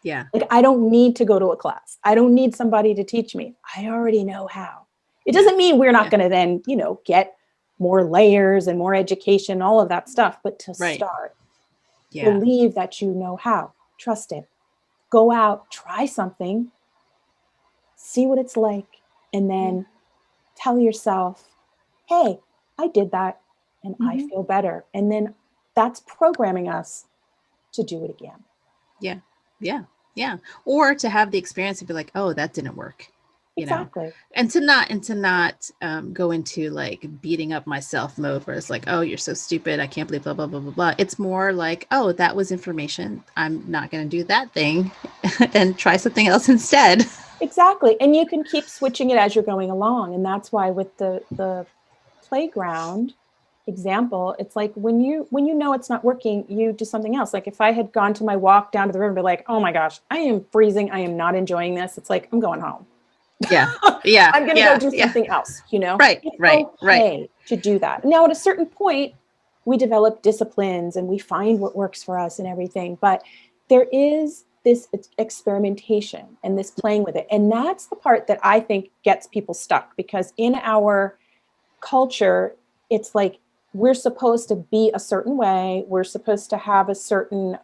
Yeah. Like, I don't need to go to a class. I don't need somebody to teach me. I already know how. It doesn't mean we're not going to then, get more layers and more education, all of that stuff, but to start. Believe that you know how. Trust it. Go out, try something, see what it's like, and then tell yourself, hey, I did that and I feel better. And then that's programming us to do it again. Yeah. Yeah. Yeah. Or to have the experience and be like, oh, that didn't work. Exactly. And to not go into like beating up myself mode where it's like, oh, you're so stupid, I can't believe blah, blah, blah, blah, blah. It's more like, oh, that was information. I'm not going to do that thing and try something else instead. Exactly. And you can keep switching it as you're going along. And that's why with the playground example, it's like when you know it's not working, you do something else. Like if I had gone to my walk down to the river and be like, oh my gosh, I am freezing, I am not enjoying this, it's like, I'm going home. Yeah. Yeah. I'm going to go do something else, Right. It's right. okay to do that. Now, at a certain point, we develop disciplines and we find what works for us and everything. But there is this experimentation and this playing with it. And that's the part that I think gets people stuck, because in our culture, it's like we're supposed to be a certain way. We're supposed to have a certain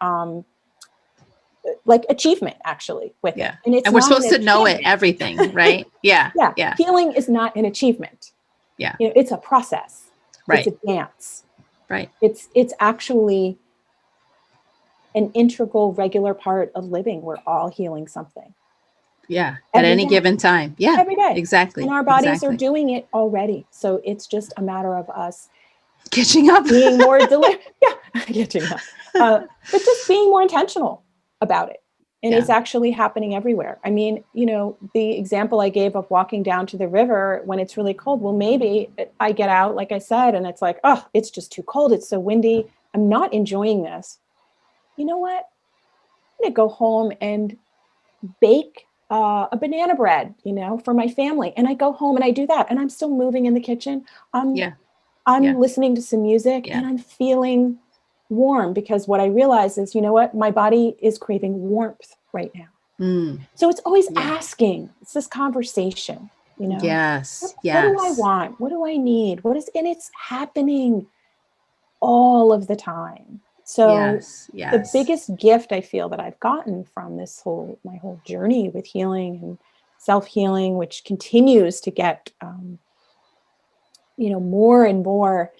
like achievement actually with it. And we're supposed to know it, everything, right? Yeah. Healing is not an achievement. Yeah. It's a process. Right. It's a dance. Right. It's actually an integral, regular part of living. We're all healing something. Yeah. At any given time. Yeah. Every day. Exactly. And our bodies are doing it already. So it's just a matter of us Catching up. being more deliberate. Yeah, catching up. But just being more intentional about it. And Yeah. it's actually happening everywhere. I mean, the example I gave of walking down to the river when it's really cold. Well, maybe I get out, like I said, and it's like, oh, it's just too cold. It's so windy. I'm not enjoying this. You know what? I'm going to go home and bake a banana bread, for my family. And I go home and I do that. And I'm still moving in the kitchen. I'm Yeah. Yeah. I'm listening to some music Yeah. and I'm feeling warm, because what I realize is, what? My body is craving warmth right now. Mm. So it's always Yeah. asking. It's this conversation, Yes. what do I Yes. want? What do I need? And it's happening all of the time. So Yes. the Yes. biggest gift I feel that I've gotten from my whole journey with healing and self-healing, which continues to get, more and more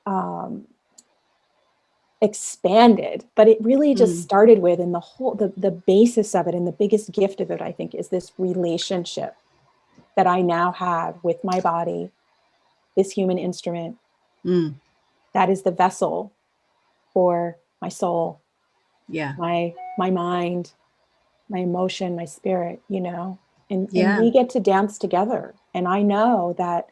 um, expanded, but it really just Mm. started with, and the basis of it and the biggest gift of it, I think, is this relationship that I now have with my body, this human instrument Mm. that is the vessel for my soul, Yeah. my mind, my emotion, my spirit, and Yeah. we get to dance together. And I know that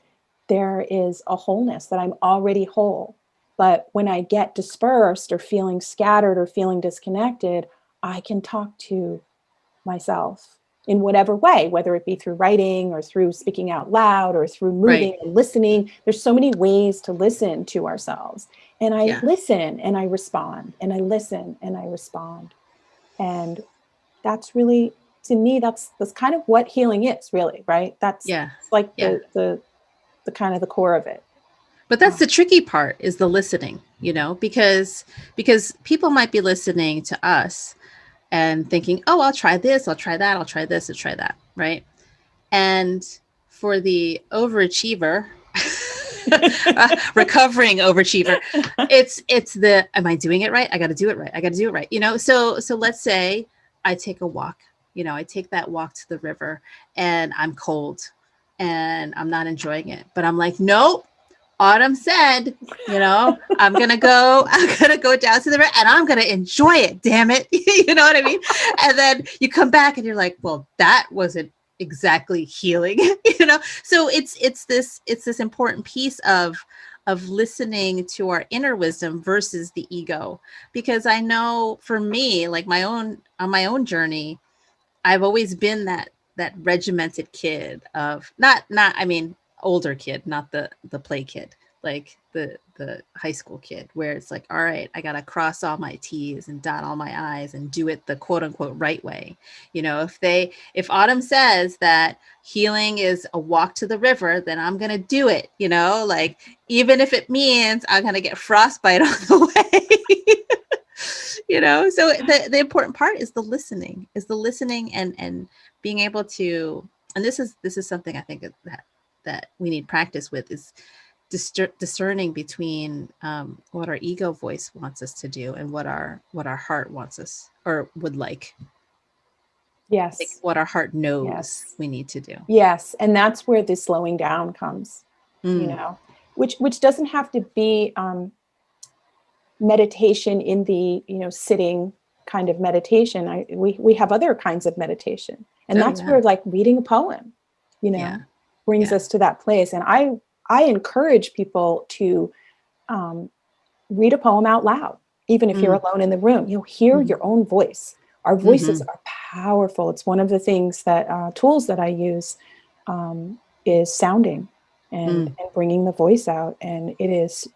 there is a wholeness, that I'm already whole. But when I get dispersed or feeling scattered or feeling disconnected, I can talk to myself in whatever way, whether it be through writing or through speaking out loud or through Right. moving and listening. There's so many ways to listen to ourselves. And I Yeah. listen and I respond, and I listen and I respond. And that's really, to me, that's kind of what healing is, really, right? That's Yeah. like Yeah. the kind of the core of it. But that's the tricky part, is the listening, because people might be listening to us and thinking, "Oh, I'll try this, I'll try that, I'll try this, I'll try that," right? And for the overachiever, recovering overachiever, it's the, am I doing it right? I got to do it right. I got to do it right. So let's say I take a walk. I take that walk to the river and I'm cold and I'm not enjoying it, but I'm like, nope. Autumn said, I'm gonna go down to the river and I'm gonna enjoy it. Damn it. You know what I mean? And then you come back and you're like, well, that wasn't exactly healing. So it's this important piece of listening to our inner wisdom versus the ego. Because I know for me, like on my own journey, I've always been that regimented kid of not I mean older kid, not the play kid, like the high school kid, where it's like, all right, I gotta cross all my T's and dot all my I's and do it the quote unquote right way. If Autumn says that healing is a walk to the river, then I'm gonna do it, like even if it means I'm gonna get frostbite on the way. So the important part is the listening and being able to, and this is something I think that we need practice with, is discerning between what our ego voice wants us to do and what our heart wants us or would like Yes. what our heart knows Yes. we need to do. Yes. And that's where the slowing down comes, Mm. which doesn't have to be meditation in the, sitting kind of meditation. We have other kinds of meditation. And Oh that's yeah. where, like, reading a poem, Yeah. brings Yeah. us to that place. And I encourage people to read a poem out loud, even if you're Mm. alone in the room. You'll hear Mm. your own voice. Our voices Mm-hmm. are powerful. It's one of the things that tools that I use, is sounding Mm. and bringing the voice out. And it is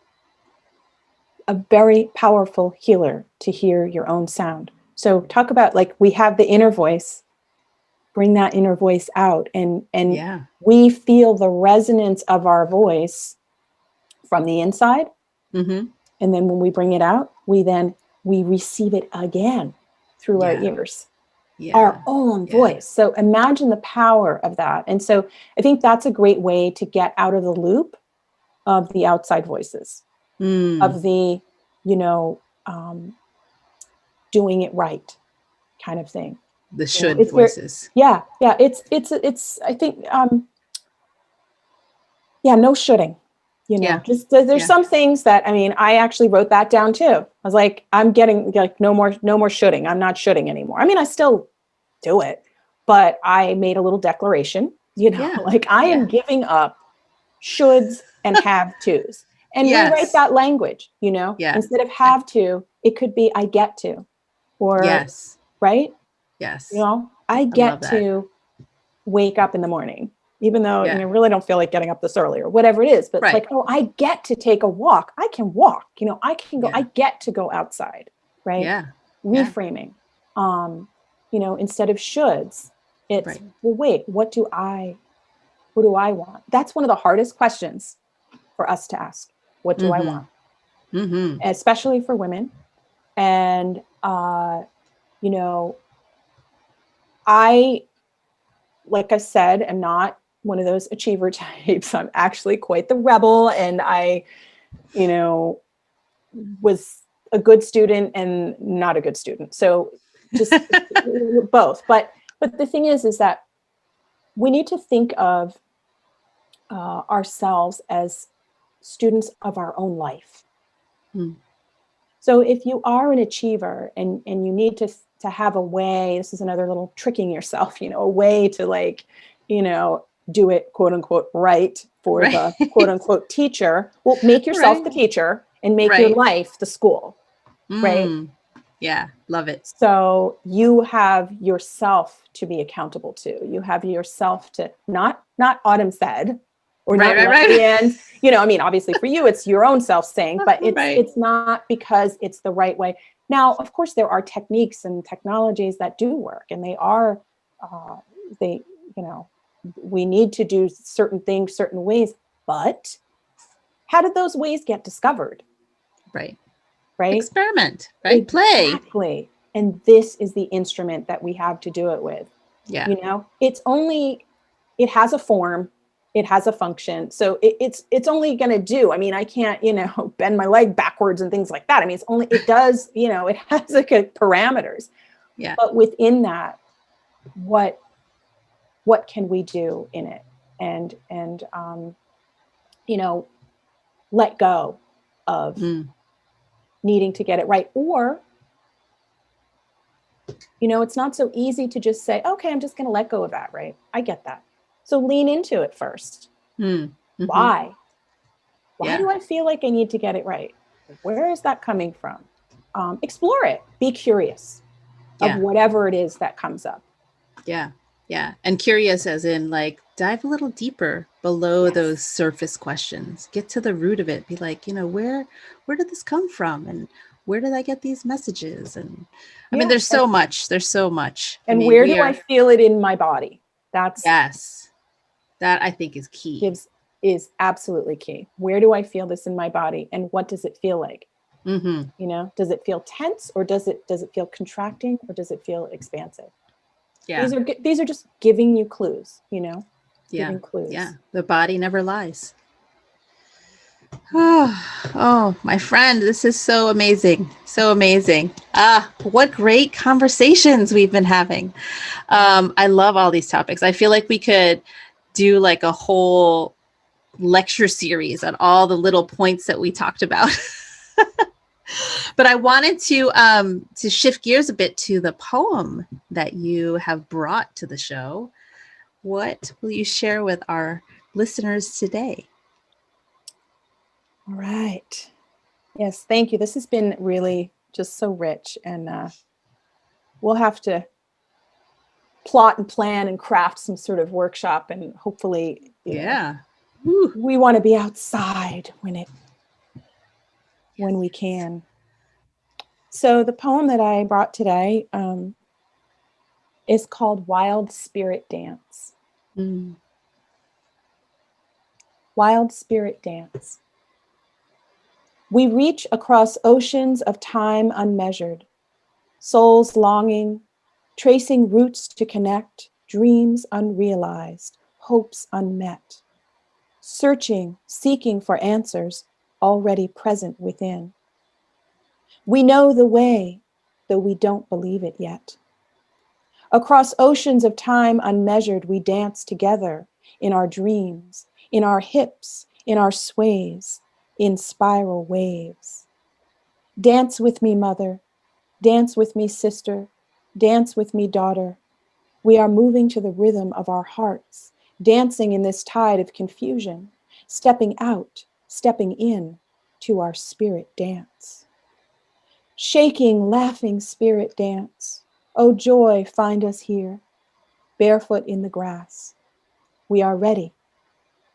a very powerful healer to hear your own sound. So talk about, like, we have the inner voice, bring that inner voice out, and Yeah. we feel the resonance of our voice from the inside. Mm-hmm. And then when we bring it out, we receive it again through our Yeah. ears, Yeah. our own Yeah. voice. So imagine the power of that. And so I think that's a great way to get out of the loop of the outside voices, Mm. of the, you know, um, doing it right kind of thing. The should It's very, voices. yeah, yeah. It's, I think, yeah, no shoulding. You know, Yeah. just there's Yeah. some things that, I mean, I actually wrote that down too. I was like, I'm getting like, no more shoulding. I'm not shoulding anymore. I mean, I still do it, but I made a little declaration, you know, Yeah. like I am Yeah. giving up shoulds and have tos, and rewrite Yes. that language, you know, Yeah. instead of Yeah. have to, it could be I get to, or, Yes. right. You Yes. know, I I love get that. to wake up in the morning, even though, you Yeah. know, really don't feel like getting up this early or whatever it is. But it's Right. like, oh, I get to take a walk. I can walk, you know, I can go, Yeah. I get to go outside, right? Yeah. Yeah. Reframing. You know, instead of shoulds, it's, Right. well, wait, what do I want? That's one of the hardest questions for us to ask. What do I Mm-hmm. want? Mm-hmm. Especially for women. And you know, I, like I said, am not one of those achiever types. I'm actually quite the rebel. And I, you know, was a good student and not a good student. So just both. But the thing is that we need to think of ourselves as students of our own life. Mm. So if you are an achiever and you need to have a way, this is another little tricking yourself, you know, a way to like, you know, do it quote unquote right for Right. the quote unquote teacher. Well, make yourself Right. the teacher and make your Right. life the school, right? Mm. Yeah. Love it. So you have yourself to be accountable to. You have yourself to not Autumn said, or Right. not Right. Right. Leslie and, you know, I mean, obviously for you, it's your own self saying, but Right. it's not because it's the right way. Now, of course, there are techniques and technologies that do work, and they are, uh, they, you know, we need to do certain things certain ways, but how did those ways get discovered? Right. Right? Experiment. Right. Play. Exactly. And this is the instrument that we have to do it with. Yeah. You know, it has a form, it has a function. So it's only going to do, I mean, I can't, you know, bend my leg backwards and things like that. I mean, it does, you know, it has like parameters, Yeah. but within that, what can we do in it? And you know, let go of Mm. needing to get it right. Or, you know, it's not so easy to just say, okay, I'm just going to let go of that, right? I get that. So lean into it first. Mm. Mm-hmm. Why? Why Yeah. do I feel like I need to get it right? Where is that coming from? Explore it. Be curious of Yeah. whatever it is that comes up. Yeah. Yeah. And curious as in like dive a little deeper below those Yes. surface questions. Get to the root of it. Be like, you know, where did this come from? And where did I get these messages? And I mean, Yeah. there's so much. There's so much. I And mean, where we do I are, feel it in my body? That's yes. That I think is key. is absolutely key. Where do I feel this in my body, and what does it feel like? Mm-hmm. You know, does it feel tense, or does it feel contracting, or does it feel expansive? Yeah. These are just giving you clues, you know, Yeah. giving clues. Yeah. The body never lies. Oh, my friend, this is so amazing. So amazing. What great conversations we've been having. I love all these topics. I feel like we could do like a whole lecture series on all the little points that we talked about. But I wanted to shift gears a bit to the poem that you have brought to the show. What will you share with our listeners today? All right. Yes, thank you. This has been really just so rich, and we'll have to plot and plan and craft some sort of workshop, and hopefully, you know, Yeah. Woo. we want to be outside when we can. So the poem that I brought today is called Wild Spirit Dance. Mm. Wild Spirit Dance. We reach across oceans of time unmeasured, souls longing, tracing roots to connect, dreams unrealized, hopes unmet, searching, seeking for answers already present within. We know the way, though we don't believe it yet. Across oceans of time unmeasured, we dance together in our dreams, in our hips, in our sways, in spiral waves. Dance with me, mother. Dance with me, sister. Dance with me, daughter. We are moving to the rhythm of our hearts, dancing in this tide of confusion, stepping out, stepping in to our spirit dance. Shaking, laughing spirit dance. Oh joy, find us here, barefoot in the grass. We are ready.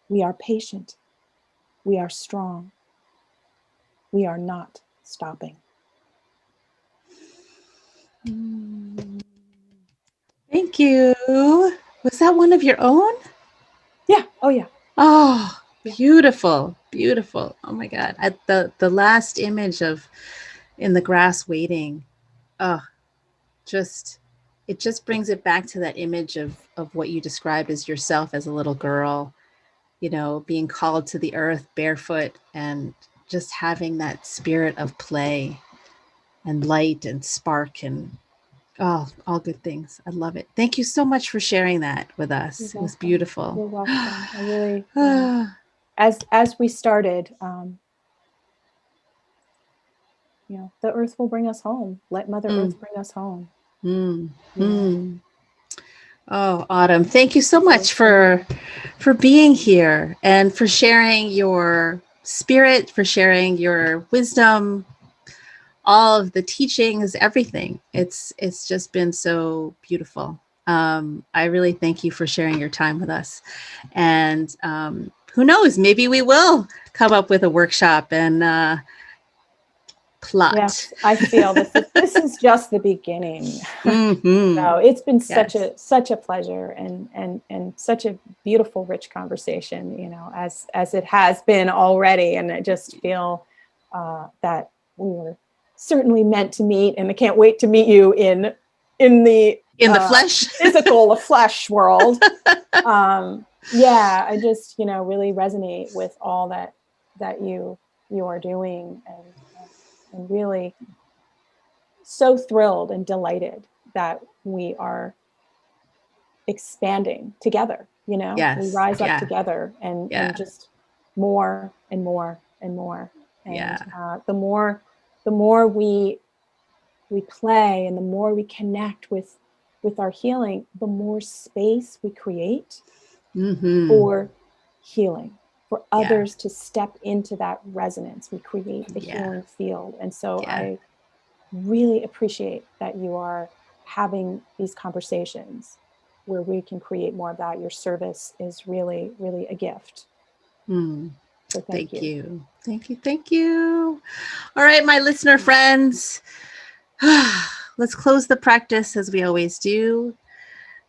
We are patient. We are strong. We are not stopping. Thank you. Was that one of your own? Yeah. Oh, yeah. Oh, Yeah. beautiful, beautiful. Oh my God. The last image of in the grass waiting. Oh, just it just brings it back to that image of what you described as yourself as a little girl, you know, being called to the earth barefoot and just having that spirit of play and light and spark and oh, all good things. I love it. Thank you so much for sharing that with You're us. It was welcome. beautiful. You're welcome. I really, as we started, the earth will bring us home. Let Mother Earth bring us home. Mm, You know? Oh, Autumn, thank you so much for being here and for sharing your spirit, for sharing your wisdom, all of the teachings, everything. It's just been so beautiful. I really thank you for sharing your time with us. And who knows, maybe we will come up with a workshop and plot. Yes, I feel this is just the beginning. So it's been such a pleasure and such a beautiful, rich conversation, as it has been already. And I just feel that we were certainly meant to meet, and I can't wait to meet you in the flesh, physical, flesh world. Yeah, I just really resonate with all that you are doing, and really so thrilled and delighted that we are expanding together. Yes, we rise up yeah, together and yeah, just more and more and more. And yeah, the more we play, and the more we connect with our healing, the more space we create for healing, for others to step into that resonance. We create a healing field. And so I really appreciate that you are having these conversations where we can create more of that. Your service is really, really a gift. So thank you. Thank you. Thank you. All right, my listener friends, let's close the practice as we always do.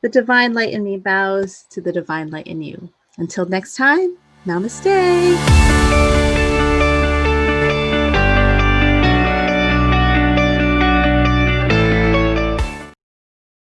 The divine light in me bows to the divine light in you. Until next time, namaste.